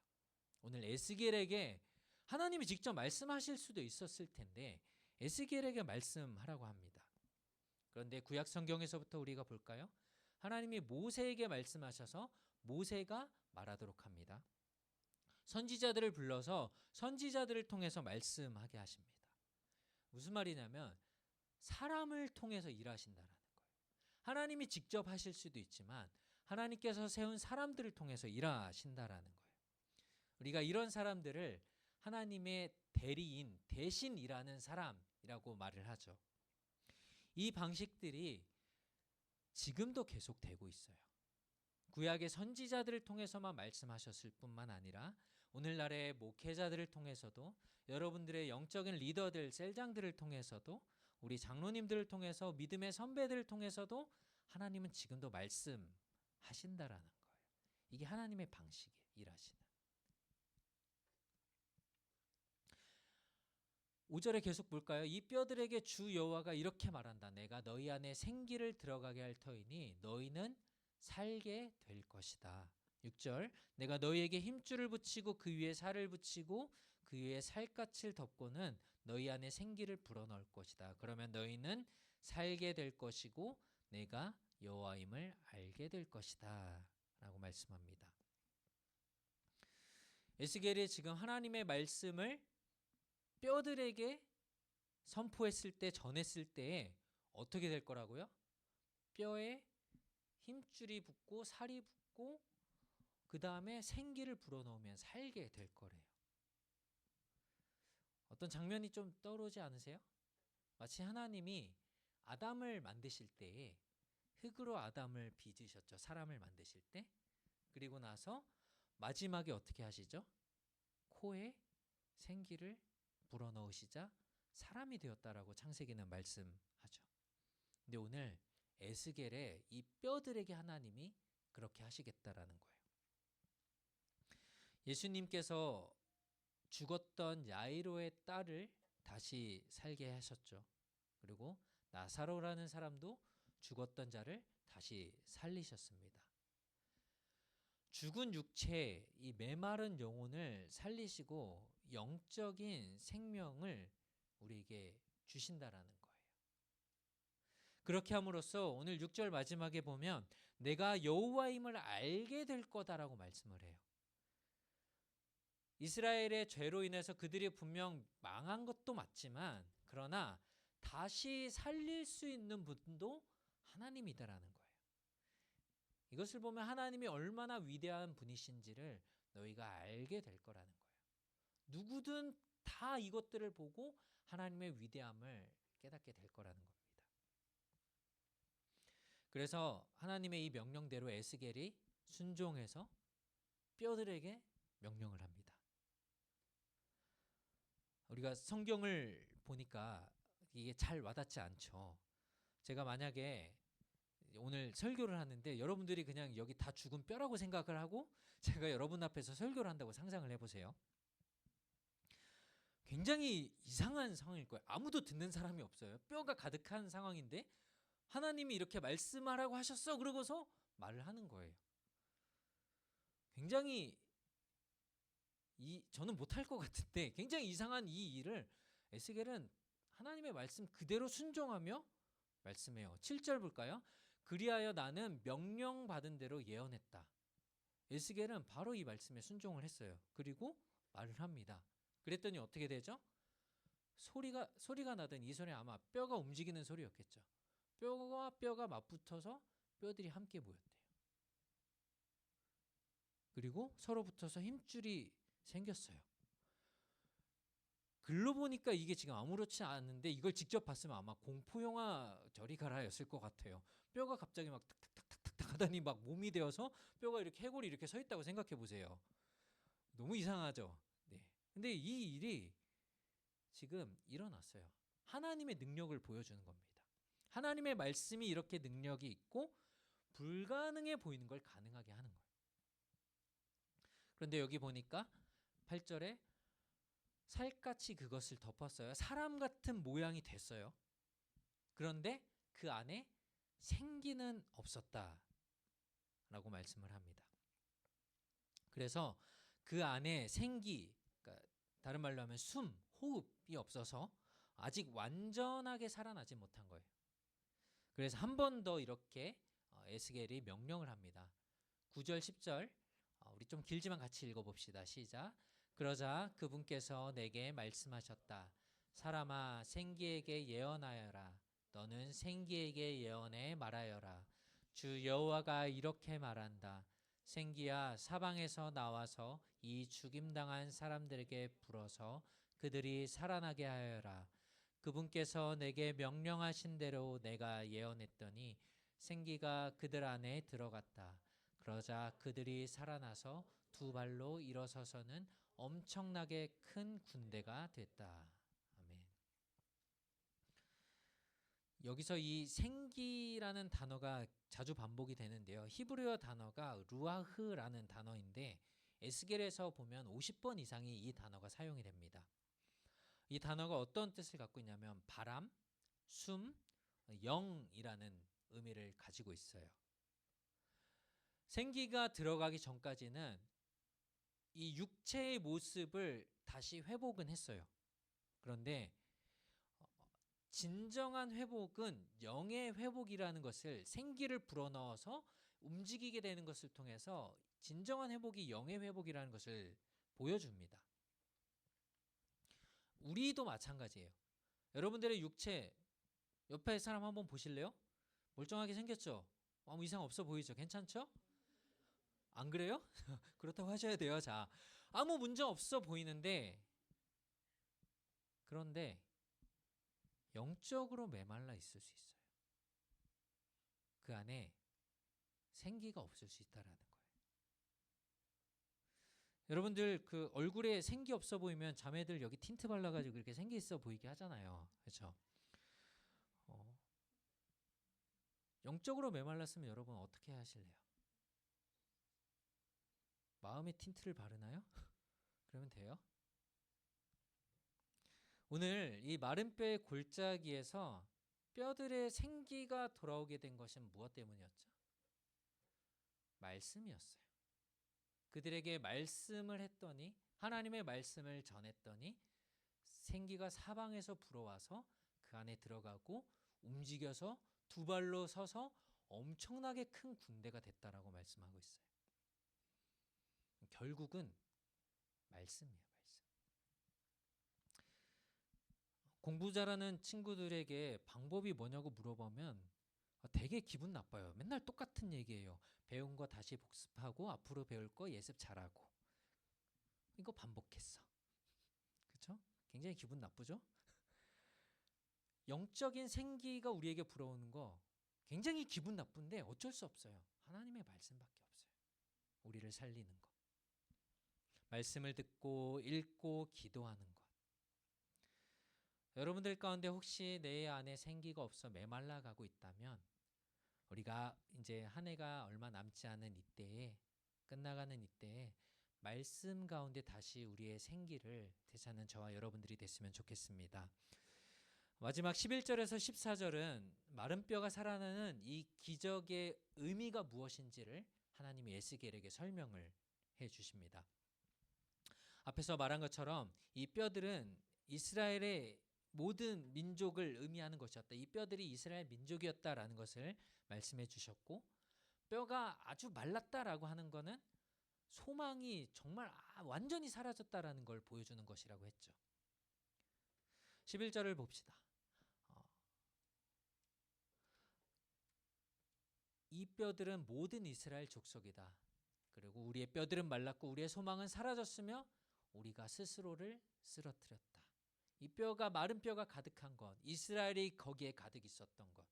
오늘 에스겔에게 하나님이 직접 말씀하실 수도 있었을 텐데 에스겔에게 말씀하라고 합니다. 그런데 구약 성경에서부터 우리가 볼까요? 하나님이 모세에게 말씀하셔서 모세가 말하도록 합니다. 선지자들을 불러서 선지자들을 통해서 말씀하게 하십니다. 무슨 말이냐면 사람을 통해서 일하신다는 거예요. 하나님이 직접 하실 수도 있지만 하나님께서 세운 사람들을 통해서 일하신다라는 거예요. 우리가 이런 사람들을 하나님의 대리인, 대신 일하는 사람이라고 말을 하죠. 이 방식들이 지금도 계속되고 있어요. 구약의 선지자들을 통해서만 말씀하셨을 뿐만 아니라 오늘날의 목회자들을 통해서도 여러분들의 영적인 리더들, 셀장들을 통해서도 우리 장로님들을 통해서 믿음의 선배들을 통해서도 하나님은 지금도 말씀하신다라는 거예요. 이게 하나님의 방식이에요. 일하시는. 5절에 계속 볼까요? 이 뼈들에게 주 여호와가 이렇게 말한다. 내가 너희 안에 생기를 들어가게 할 터이니 너희는 살게 될 것이다. 6절 내가 너희에게 힘줄을 붙이고 그 위에 살을 붙이고 그 위에 살갗을 덮고는 너희 안에 생기를 불어넣을 것이다. 그러면 너희는 살게 될 것이고 내가 여호와임을 알게 될 것이다 라고 말씀합니다. 에스겔이 지금 하나님의 말씀을 뼈들에게 선포했을 때, 전했을 때에 어떻게 될 거라고요? 뼈에 힘줄이 붙고 살이 붙고 그 다음에 생기를 불어넣으면 살게 될 거래요. 어떤 장면이 좀 떠오르지 않으세요? 마치 하나님이 아담을 만드실 때에 흙으로 아담을 빚으셨죠. 사람을 만드실 때. 그리고 나서 마지막에 어떻게 하시죠? 코에 생기를 불어넣으시자 사람이 되었다라고 창세기는 말씀하죠. 근데 오늘 에스겔의 이 뼈들에게 하나님이 그렇게 하시겠다라는 거예요. 예수님께서 죽었던 야이로의 딸을 다시 살게 하셨죠. 그리고 나사로라는 사람도 죽었던 자를 다시 살리셨습니다. 죽은 육체, 이 메마른 영혼을 살리시고 영적인 생명을 우리에게 주신다라는 거예요. 그렇게 함으로써 오늘 6절 마지막에 보면 내가 여호와임을 알게 될 거다라고 말씀을 해요. 이스라엘의 죄로 인해서 그들이 분명 망한 것도 맞지만 그러나 다시 살릴 수 있는 분도 하나님이다라는 거예요. 이것을 보면 하나님이 얼마나 위대한 분이신지를 너희가 알게 될 거라는 거예요. 누구든 다 이것들을 보고 하나님의 위대함을 깨닫게 될 거라는 겁니다. 그래서 하나님의 이 명령대로 에스겔이 순종해서 뼈들에게 명령을 합니다. 우리가 성경을 보니까 이게 잘 와닿지 않죠. 제가 만약에 오늘 설교를 하는데 여러분들이 그냥 여기 다 죽은 뼈라고 생각을 하고 제가 여러분 앞에서 설교를 한다고 상상을 해보세요. 굉장히 이상한 상황일 거예요. 아무도 듣는 사람이 없어요. 뼈가 가득한 상황인데 하나님이 이렇게 말씀하라고 하셨어. 그러고서 말을 하는 거예요. 굉장히 저는 못할 것 같은데 굉장히 이상한 이 일을 에스겔은 하나님의 말씀 그대로 순종하며 말씀해요. 7절 볼까요? 그리하여 나는 명령받은 대로 예언했다. 에스겔은 바로 이 말씀에 순종을 했어요. 그리고 말을 합니다. 그랬더니 어떻게 되죠? 소리가 나던 이 소리 아마 뼈가 움직이는 소리였겠죠. 뼈와 뼈가 맞붙어서 뼈들이 함께 모였대요. 그리고 서로 붙어서 힘줄이 생겼어요. 글로 보니까 이게 지금 아무렇지 않은데 이걸 직접 봤으면 아마 공포영화 저리 가라였을 것 같아요. 뼈가 갑자기 막 탁탁탁탁탁 하더니 막 몸이 되어서 뼈가 이렇게 해골이 이렇게 서 있다고 생각해 보세요. 너무 이상하죠. 네. 근데 이 일이 지금 일어났어요. 하나님의 능력을 보여주는 겁니다. 하나님의 말씀이 이렇게 능력이 있고 불가능해 보이는 걸 가능하게 하는 거예요. 그런데 여기 보니까 8절에 살같이 그것을 덮었어요. 사람 같은 모양이 됐어요. 그런데 그 안에 생기는 없었다 라고 말씀을 합니다. 그래서 그 안에 생기, 그러니까 다른 말로 하면 숨, 호흡이 없어서 아직 완전하게 살아나지 못한 거예요. 그래서 한 번 더 이렇게 에스겔이 명령을 합니다. 9절 10절 우리 좀 길지만 같이 읽어봅시다. 시작. 그러자 그분께서 내게 말씀하셨다. 사람아 생기에게 예언하여라. 너는 생기에게 예언해 말하여라. 주 여호와가 이렇게 말한다. 생기야 사방에서 나와서 이 죽임당한 사람들에게 불어서 그들이 살아나게 하여라. 그분께서 내게 명령하신 대로 내가 예언했더니 생기가 그들 안에 들어갔다. 그러자 그들이 살아나서 두 발로 일어서서는 엄청나게 큰 군대가 됐다. 아멘. 여기서 이 생기라는 단어가 자주 반복이 되는데요. 히브리어 단어가 루아흐라는 단어인데 에스겔에서 보면 50번 이상이 이 단어가 사용이 됩니다. 이 단어가 어떤 뜻을 갖고 있냐면 바람, 숨, 영이라는 의미를 가지고 있어요. 생기가 들어가기 전까지는 이 육체의 모습을 다시 회복은 했어요. 그런데 진정한 회복은 영의 회복이라는 것을 생기를 불어넣어서 움직이게 되는 것을 통해서 진정한 회복이 영의 회복이라는 것을 보여줍니다. 우리도 마찬가지예요. 여러분들의 육체 옆에 사람 한번 보실래요? 멀쩡하게 생겼죠? 아무 이상 없어 보이죠? 괜찮죠? 안 그래요? 그렇다고 하셔야 돼요. 자, 아무 문제 없어 보이는데 그런데 영적으로 메말라 있을 수 있어요. 그 안에 생기가 없을 수 있다라는 거예요. 여러분들 그 얼굴에 생기 없어 보이면 자매들 여기 틴트 발라가지고 이렇게 생기 있어 보이게 하잖아요. 그렇죠? 영적으로 메말랐으면 여러분 어떻게 하실래요? 마음에 틴트를 바르나요? 그러면 돼요? 오늘 이 마른 뼈의 골짜기에서 뼈들의 생기가 돌아오게 된 것은 무엇 때문이었죠? 말씀이었어요. 그들에게 말씀을 했더니 하나님의 말씀을 전했더니 생기가 사방에서 불어와서 그 안에 들어가고 움직여서 두 발로 서서 엄청나게 큰 군대가 됐다라고 말씀하고 있어요. 결국은 말씀이에요. 말씀. 공부 잘하는 친구들에게 방법이 뭐냐고 물어보면 되게 기분 나빠요. 맨날 똑같은 얘기예요. 배운 거 다시 복습하고 앞으로 배울 거 예습 잘하고. 이거 반복했어. 그렇죠? 굉장히 기분 나쁘죠? 영적인 생기가 우리에게 불어오는 거 굉장히 기분 나쁜데 어쩔 수 없어요. 하나님의 말씀밖에 없어요. 우리를 살리는 것. 말씀을 듣고 읽고 기도하는 것. 여러분들 가운데 혹시 내 안에 생기가 없어 메말라 가고 있다면 우리가 이제 한 해가 얼마 남지 않은 이때에 끝나가는 이때에 말씀 가운데 다시 우리의 생기를 되찾는 저와 여러분들이 됐으면 좋겠습니다. 마지막 11절에서 14절은 마른 뼈가 살아나는 이 기적의 의미가 무엇인지를 하나님이 에스겔에게 설명을 해 주십니다. 앞에서 말한 것처럼 이 뼈들은 이스라엘의 모든 민족을 의미하는 것이었다. 이 뼈들이 이스라엘 민족이었다라는 것을 말씀해 주셨고 뼈가 아주 말랐다라고 하는 것은 소망이 정말 완전히 사라졌다라는 걸 보여주는 것이라고 했죠. 11절을 봅시다. 이 뼈들은 모든 이스라엘 족속이다. 그리고 우리의 뼈들은 말랐고 우리의 소망은 사라졌으며 우리가 스스로를 쓰러뜨렸다. 이 뼈가 마른 뼈가 가득한 것, 이스라엘이 거기에 가득 있었던 것,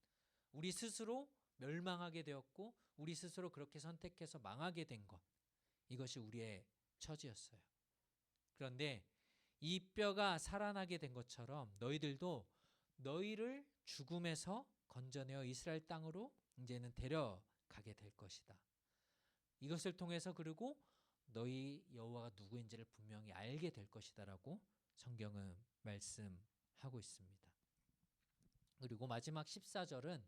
우리 스스로 멸망하게 되었고 우리 스스로 그렇게 선택해서 망하게 된 것, 이것이 우리의 처지였어요. 그런데 이 뼈가 살아나게 된 것처럼 너희들도 너희를 죽음에서 건져내어 이스라엘 땅으로 이제는 데려가게 될 것이다. 이것을 통해서 그리고 너희 여호와가 누구인지를 분명히 알게 될 것이다라고 성경은 말씀하고 있습니다. 그리고 마지막 14절은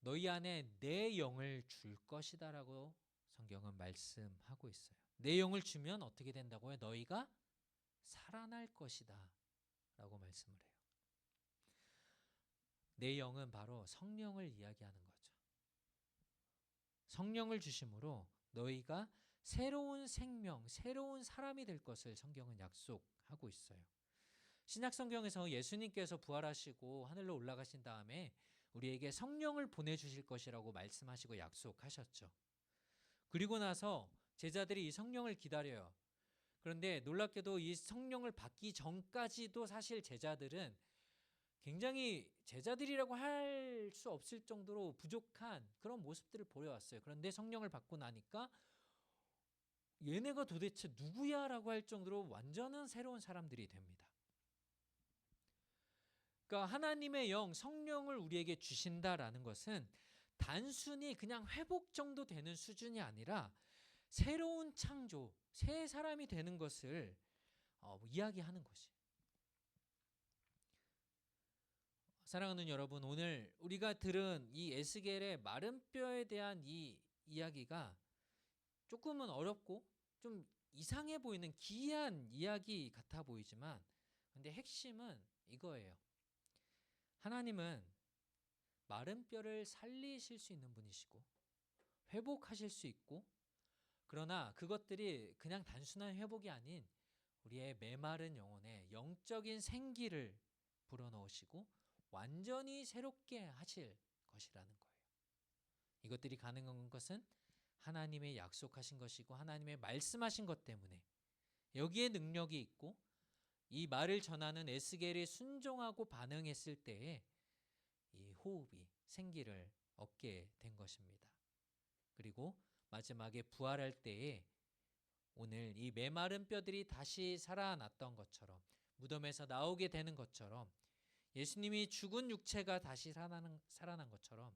너희 안에 내 영을 줄 것이다라고 성경은 말씀하고 있어요. 내 영을 주면 어떻게 된다고요? 너희가 살아날 것이다 라고 말씀을 해요. 내 영은 바로 성령을 이야기하는 거죠. 성령을 주심으로 너희가 새로운 생명, 새로운 사람이 될 것을 성경은 약속하고 있어요. 신약 성경에서 예수님께서 부활하시고 하늘로 올라가신 다음에 우리에게 성령을 보내주실 것이라고 말씀하시고 약속하셨죠. 그리고 나서 제자들이 이 성령을 기다려요. 그런데 놀랍게도 이 성령을 받기 전까지도 사실 제자들은 굉장히 제자들이라고 할 수 없을 정도로 부족한 그런 모습들을 보여왔어요. 그런데 성령을 받고 나니까 얘네가 도대체 누구야? 라고 할 정도로 완전한 새로운 사람들이 됩니다. 그러니까 하나님의 영, 성령을 우리에게 주신다라는 것은 단순히 그냥 회복 정도 되는 수준이 아니라 새로운 창조, 새 사람이 되는 것을 이야기하는 것이. 사랑하는 여러분, 오늘 우리가 들은 이 에스겔의 마른 뼈에 대한 이 이야기가 조금은 어렵고 좀 이상해 보이는 기이한 이야기 같아 보이지만, 근데 핵심은 이거예요. 하나님은 마른 뼈를 살리실 수 있는 분이시고 회복하실 수 있고, 그러나 그것들이 그냥 단순한 회복이 아닌 우리의 메마른 영혼에 영적인 생기를 불어넣으시고 완전히 새롭게 하실 것이라는 거예요. 이것들이 가능한 것은 하나님의 약속하신 것이고 하나님의 말씀하신 것 때문에, 여기에 능력이 있고 이 말을 전하는 에스겔이 순종하고 반응했을 때에 이 호흡이 생기를 얻게 된 것입니다. 그리고 마지막에 부활할 때에 오늘 이 메마른 뼈들이 다시 살아났던 것처럼, 무덤에서 나오게 되는 것처럼, 예수님이 죽은 육체가 다시 살아난 것처럼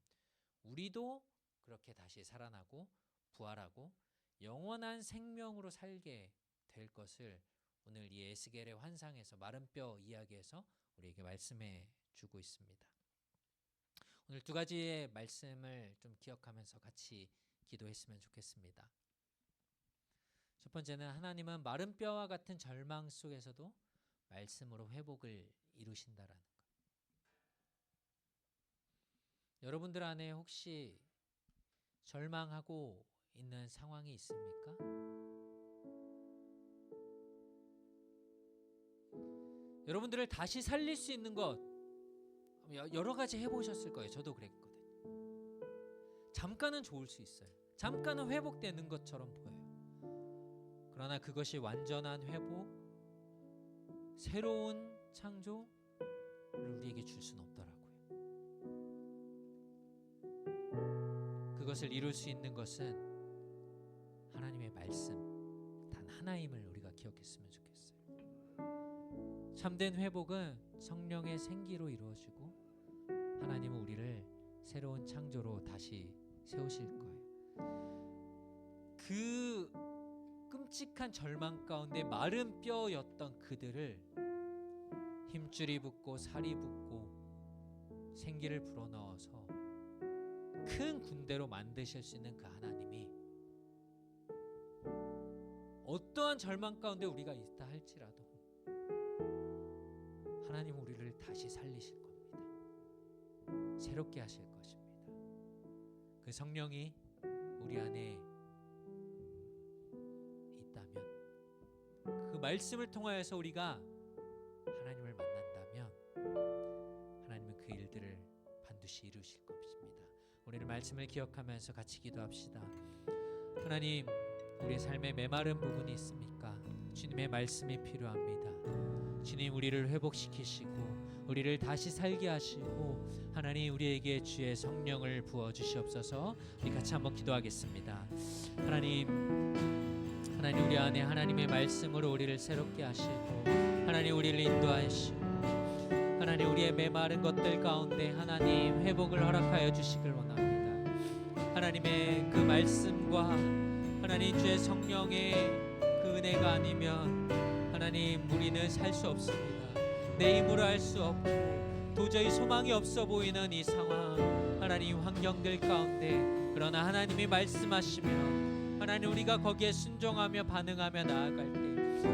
우리도 그렇게 다시 살아나고 부활하고 영원한 생명으로 살게 될 것을 오늘 이 에스겔의 환상에서, 마른 뼈 이야기에서 우리에게 말씀해 주고 있습니다. 오늘 두 가지의 말씀을 좀 기억하면서 같이 기도했으면 좋겠습니다. 첫 번째는 하나님은 마른 뼈와 같은 절망 속에서도 말씀으로 회복을 이루신다라는 것. 여러분들 안에 혹시 절망하고 있는 상황이 있습니까? 여러분들을 다시 살릴 수 있는 것 여러 가지 해보셨을 거예요. 저도 그랬거든요. 잠깐은 좋을 수 있어요. 잠깐은 회복되는 것처럼 보여요. 그러나 그것이 완전한 회복, 새로운 창조를 우리에게 줄 수는 없더라고요. 그것을 이룰 수 있는 것은 하나님의 말씀 단 하나임을 우리가 기억했으면 좋겠어요. 참된 회복은 성령의 생기로 이루어지고 하나님은 우리를 새로운 창조로 다시 세우실 거예요. 그 끔찍한 절망 가운데 마른 뼈였던 그들을 힘줄이 붙고 살이 붙고 생기를 불어넣어서 큰 군대로 만드실 수 있는 그 하나님이 어떠한 절망 가운데 우리가 있다 할지라도 하나님 우리를 다시 살리실 겁니다. 새롭게 하실 것입니다. 그 성령이 우리 안에 있다면, 그 말씀을 통하여서 우리가 하나님을 만난다면 하나님은 그 일들을 반드시 이루실 것입니다. 오늘 말씀을 기억하면서 같이 기도합시다. 하나님, 우리의 삶에 메마른 부분이 있습니까? 주님의 말씀이 필요합니다. 주님, 우리를 회복시키시고 우리를 다시 살게 하시고 하나님 우리에게 주의 성령을 부어주시옵소서. 우리 같이 한번 기도하겠습니다. 하나님 우리 안에 하나님의 말씀으로 우리를 새롭게 하시고 하나님 우리를 인도하시고 하나님 우리의 메마른 것들 가운데 하나님 회복을 허락하여 주시길 원합니다. 하나님의 그 말씀과 하나님 주의 성령의 그 은혜가 아니면 하나님 우리는 살 수 없습니다. 내 힘으로 할 수 없고 도저히 소망이 없어 보이는 이 상황, 하나님 환경들 가운데, 그러나 하나님이 말씀하시면 하나님 우리가 거기에 순종하며 반응하며 나아갈 때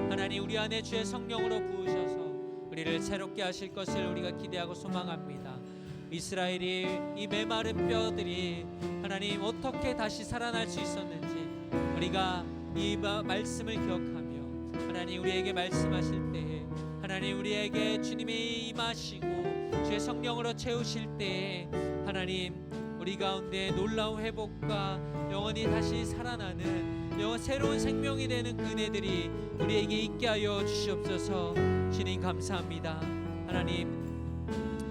하나님 우리 안에 주의 성령으로 부으셔서 우리를 새롭게 하실 것을 우리가 기대하고 소망합니다. 이스라엘이 이 메마른 뼈들이 하나님 어떻게 다시 살아날 수 있었는지 우리가 이 말씀을 기억하며 하나님 우리에게 말씀하실 때에 하나님 우리에게 주님이 임하시고 주의 성령으로 채우실 때에 하나님 우리 가운데 놀라운 회복과 영원히 다시 살아나는 새로운 생명이 되는 그 은혜들이 우리에게 있게 하여 주시옵소서. 주님 감사합니다.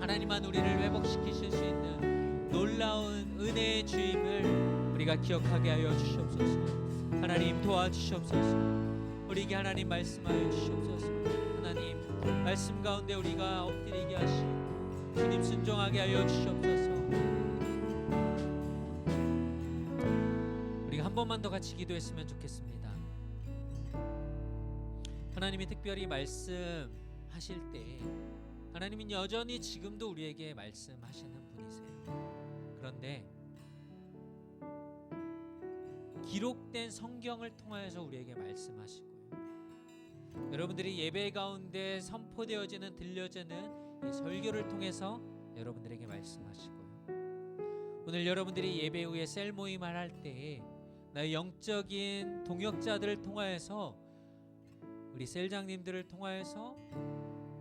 하나님만 우리를 회복시키실 수 있는 놀라운 은혜의 주임을 우리가 기억하게 하여 주시옵소서. 하나님 도와주시옵소서. 우리에게 하나님 말씀하여 주시옵소서. 하나님 말씀 가운데 우리가 엎드리게 하시고 하나님 순종하게 하여 주시옵소서. 우리가 한 번만 더 같이 기도했으면 좋겠습니다. 하나님이 특별히 말씀하실 때 하나님은 여전히 지금도 우리에게 말씀하시는 분이세요. 그런데 기록된 성경을 통하여서 우리에게 말씀하시고요. 여러분들이 예배 가운데 선포되어지는 들려지는 이 설교를 통해서 여러분들에게 말씀하시고요. 오늘 여러분들이 예배 후에 셀 모임을 할 때 나의 영적인 동역자들을 통하여서 우리 셀장님들을 통하여서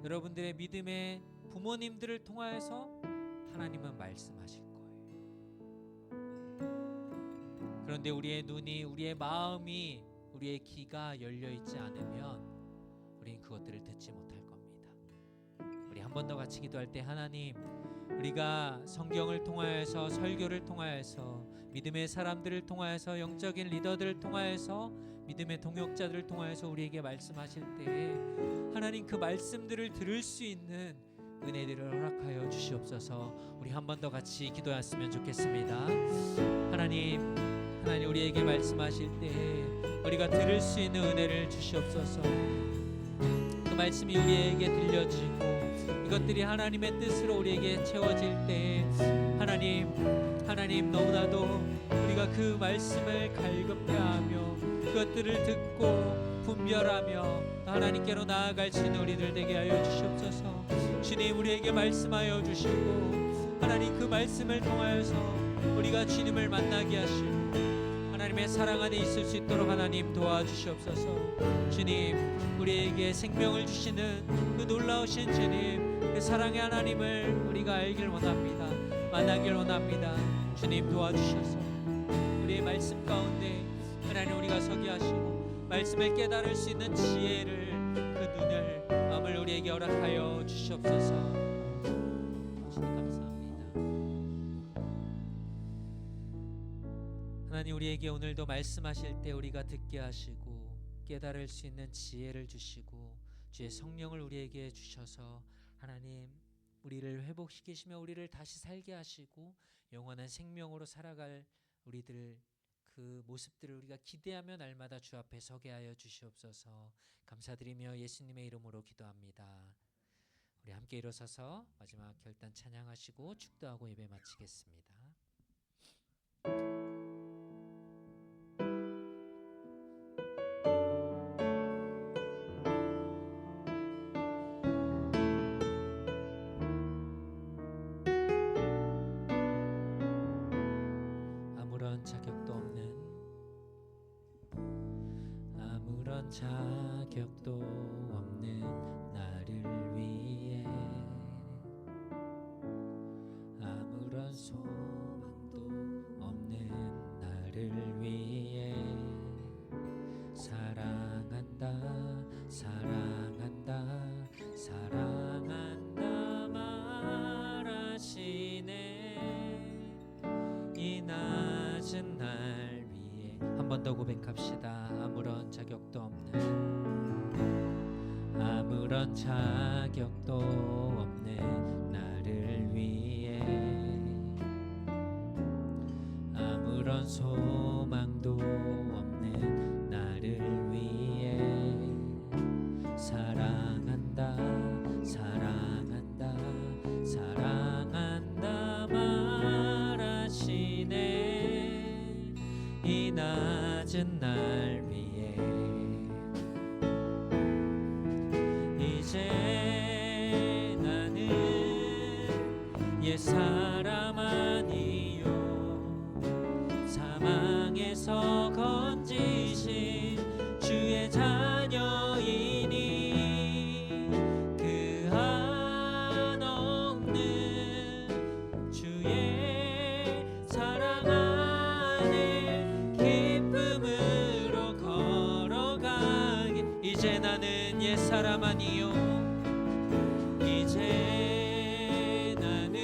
여러분들의 믿음의 부모님들을 통하여서 하나님은 말씀하실 거예요. 그런데 우리의 눈이, 우리의 마음이, 우리의 귀가 열려 있지 않으면 우리는 그것들을 듣지 못할 겁니다. 우리 한 번 더 같이 기도할 때 하나님, 우리가 성경을 통하여서 설교를 통하여서 믿음의 사람들을 통하여서 영적인 리더들을 통하여서 믿음의 동역자들을 통하여서 우리에게 말씀하실 때 하나님 그 말씀들을 들을 수 있는 은혜들을 허락하여 주시옵소서. 우리 한 번 더 같이 기도했으면 좋겠습니다. 하나님 우리에게 말씀하실 때 우리가 들을 수 있는 은혜를 주시옵소서. 그 말씀이 우리에게 들려지고 이것들이 하나님의 뜻으로 우리에게 채워질 때 하나님 너무나도 우리가 그 말씀을 갈급해 하며 그것들을 듣고 분별하며 하나님께로 나아갈 수 있는 우리들 되게 하여 주시옵소서. 주님 우리에게 말씀하여 주시고 하나님 그 말씀을 통하여서 우리가 주님을 만나게 하시고 하나님의 사랑 안에 있을 수 있도록 하나님 도와주시옵소서. 주님 우리에게 생명을 주시는 그 놀라우신 주님 그 사랑의 하나님을 우리가 알길 원합니다. 만나길 원합니다. 주님 도와주셔서 우리의 말씀 가운데 하나님 우리가 서게 하시고 말씀을 깨달을 수 있는 지혜를 그 눈을 마음을 우리에게 허락하여 주시옵소서. 주님 감사합니다. 하나님 우리에게 오늘도 말씀하실 때 우리가 듣게 하시고 깨달을 수 있는 지혜를 주시고 주의 성령을 우리에게 주셔서 하나님 우리를 회복시키시며 우리를 다시 살게 하시고 영원한 생명으로 살아갈 우리들 그 모습들을 우리가 기대하며 날마다 주 앞에 서게 하여 주시옵소서. 감사드리며 예수님의 이름으로 기도합니다. 우리 함께 일어서서 마지막 결단 찬양하시고 축도하고 예배 마치겠습니다. 자격도 없는 나를 위해 아무런 소망도 없는 나를 위해 사랑한다 사랑한다 사랑한다 말하시네. 이 낮은 날 위해 한 번 더 고백합시다. 아무런 자격도 없는 나를 위해 아무런 소망도 없는 나를 위해 사랑한다 사랑한다 사랑한다 말하시네. 이 낮은 날 위해 이제 나는 옛사람 아니요 사망에서 건지신 주의 자녀이니 그 한없는 주의 사랑 안에 기쁨으로 걸어가게. 이제 나는 옛사람 아니요 이제 나는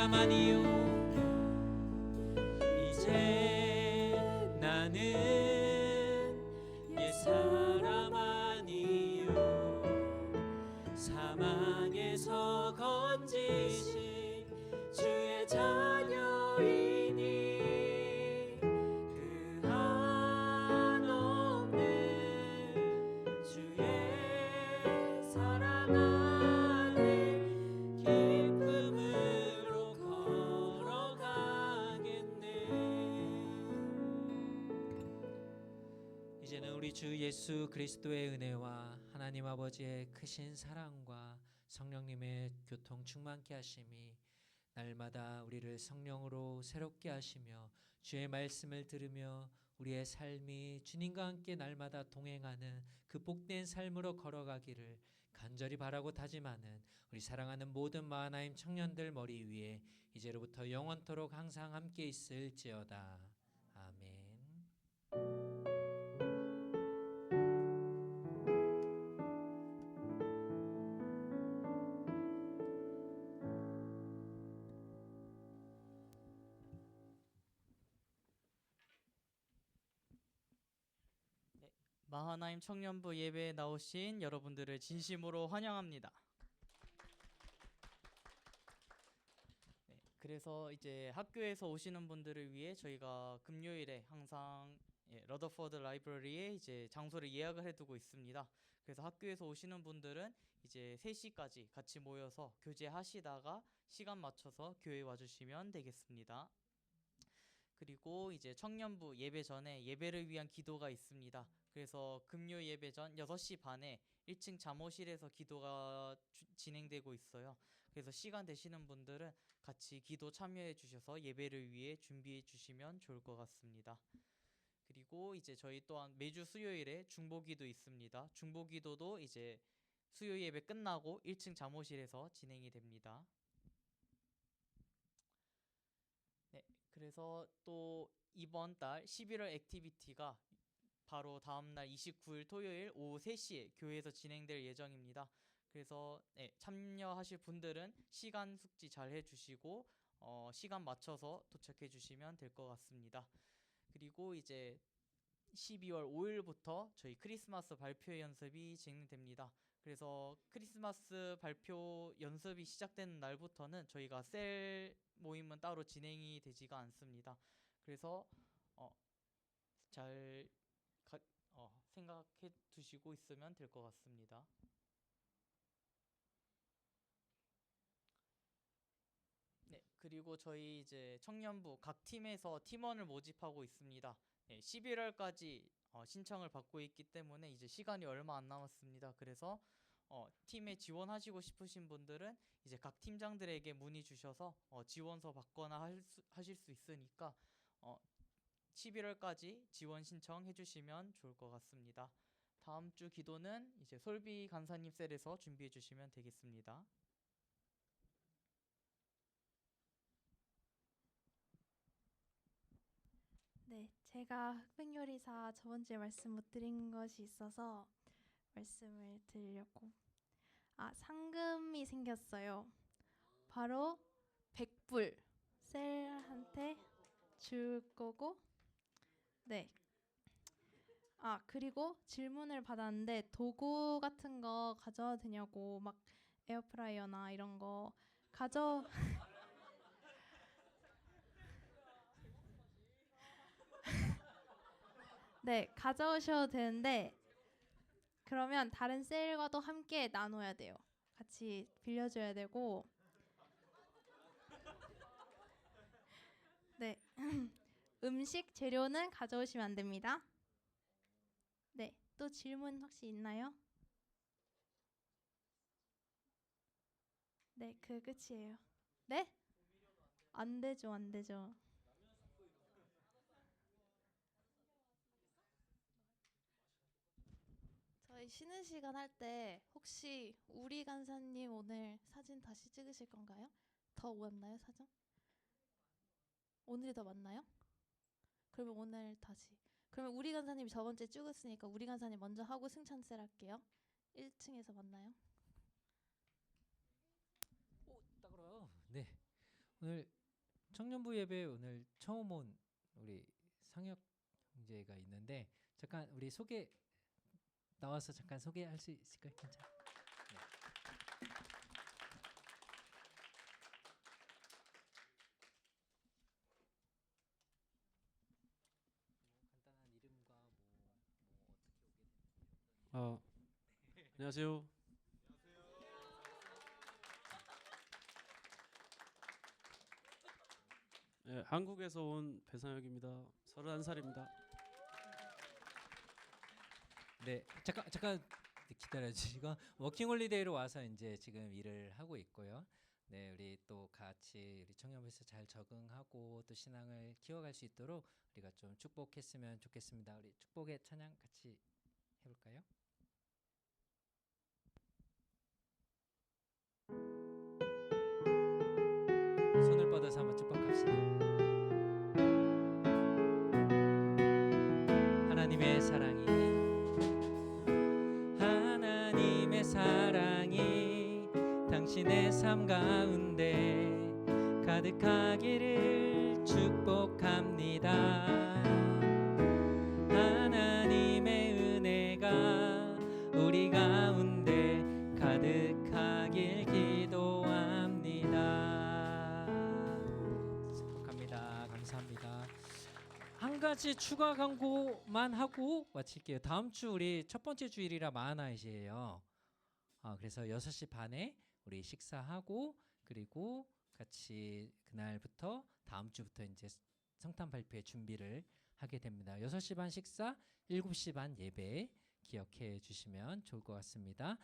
사람아니요 이제 나는 옛 사람 아니요 사망에서 건지신 주의 자녀이니 그 한없는 주의 사랑 안에 기쁨으로 걸어가겠네. 이제는 우리 주 예수 그리스도의 은혜와 하나님 아버지의 크신 사랑과 성령님의 교통 충만케 하심이 날마다 우리를 성령으로 새롭게 하시며 주의 말씀을 들으며 우리의 삶이 주님과 함께 날마다 동행하는 그 복된 삶으로 걸어가기를 간절히 바라고 다짐하는 우리 사랑하는 모든 마하나임 청년들 머리 위에 이제로부터 영원토록 항상 함께 있을지어다. 아멘. 마하나임 청년부 예배에 나오신 여러분들을 진심으로 환영합니다. 네, 그래서 이제 학교에서 오시는 분들을 위해 저희가 금요일에 항상 러더포드 라이브러리에 이제 장소를 예약을 해두고 있습니다. 그래서 학교에서 오시는 분들은 이제 3시까지 같이 모여서 교제하시다가 시간 맞춰서 교회에 와주시면 되겠습니다. 그리고 이제 청년부 예배 전에 예배를 위한 기도가 있습니다. 그래서 금요 예배 전 6시 반에 1층 잠옷실에서 기도가 진행되고 있어요. 그래서 시간 되시는 분들은 같이 기도 참여해 주셔서 예배를 위해 준비해 주시면 좋을 것 같습니다. 그리고 이제 저희 또한 매주 수요일에 중보기도 있습니다. 중보기도도 이제 수요 예배 끝나고 1층 잠옷실에서 진행이 됩니다. 네, 그래서 또 이번 달 11월 액티비티가 바로 다음날 29일 토요일 오후 3시에 교회에서 진행될 예정입니다. 그래서 참여하실 분들은 시간 숙지 잘 해주시고 시간 맞춰서 도착해 주시면 될 것 같습니다. 그리고 이제 12월 5일부터 저희 크리스마스 발표 연습이 진행됩니다. 그래서 크리스마스 발표 연습이 시작되는 날부터는 저희가 셀 모임은 따로 진행이 되지가 않습니다. 그래서 잘 생각해 두시고 있으면 될 것 같습니다. 네, 그리고 저희 이제 청년부 각 팀에서 팀원을 모집하고 있습니다. 11월까지 신청을 받고 있기 때문에 이제 시간이 얼마 안 남았습니다. 그래서 팀에 지원하시고 싶으신 분들은 이제 각 팀장들에게 문의 주셔서 지원서 받거나 하실 수 있으니까 11월까지 지원 신청해 주시면 좋을 것 같습니다. 다음 주 기도는 이제 솔비 간사님 셀에서 준비해 주시면 되겠습니다. 네, 제가 흑백요리사 저번 주에 말씀 못 드린 것이 있어서 말씀을 드리려고. 상금이 생겼어요. 바로 100불 셀한테 줄 거고. 네. 그리고 질문을 받았는데 도구 같은 거 가져와도 되냐고, 막 에어프라이어나 이런 거 네, 가져오셔도 되는데 그러면 다른 셀과도 함께 나눠야 돼요. 같이 빌려줘야 되고. 네. 음식 재료는 가져오시면 안 됩니다. 네, 또 질문 혹시 있나요? 네, 그 끝이에요. 네? 안 되죠, 안 되죠. 저희 쉬는 시간 할 때 혹시 우리 간사님 오늘 사진 다시 찍으실 건가요? 더 왔나요, 사진? 오늘이 더 많나요? 그러면 오늘 다시. 그러면 우리 간사님이 저번 주에 찍었으니까 우리 간사님 먼저 하고 승찬셀 할게요. 1층에서 만나요. 오, 따그러요. 네. 오늘 청년부 예배 오늘 처음 온 우리 상혁 형제가 있는데 잠깐 우리 소개 나와서 잠깐 소개할 수 있을까요? 괜찮아요? 네. 간단한 이름과 아, 안녕하세요. 네, 한국에서 온 배상혁입니다. 31살입니다. 네, 잠깐 기다려 주시고 워킹홀리데이로 와서 이제 지금 일을 하고 있고요. 네, 우리 또 같이 우리 청년부에서 잘 적응하고 또 신앙을 키워갈 수 있도록 우리가 좀 축복했으면 좋겠습니다. 우리 축복의 찬양 같이 해볼까요? 손을 뻗어서 한번 축복합시다. 하나님의 사랑이 당신의 삶 가운데 가득하기를 축복합니다. 하나님의 은혜가 우리 가운데 가득하길 기도합니다. 축복합니다. 감사합니다. 한 가지 추가 광고만 하고 마칠게요. 다음 주 우리 첫 번째 주일이라 마하나잇이에요. 그래서 6시 반에 우리 식사하고 그리고 같이 그날부터 다음 주부터 이제 성탄 발표회 준비를 하게 됩니다. 6시 반 식사, 7시 반 예배 기억해 주시면 좋을 것 같습니다.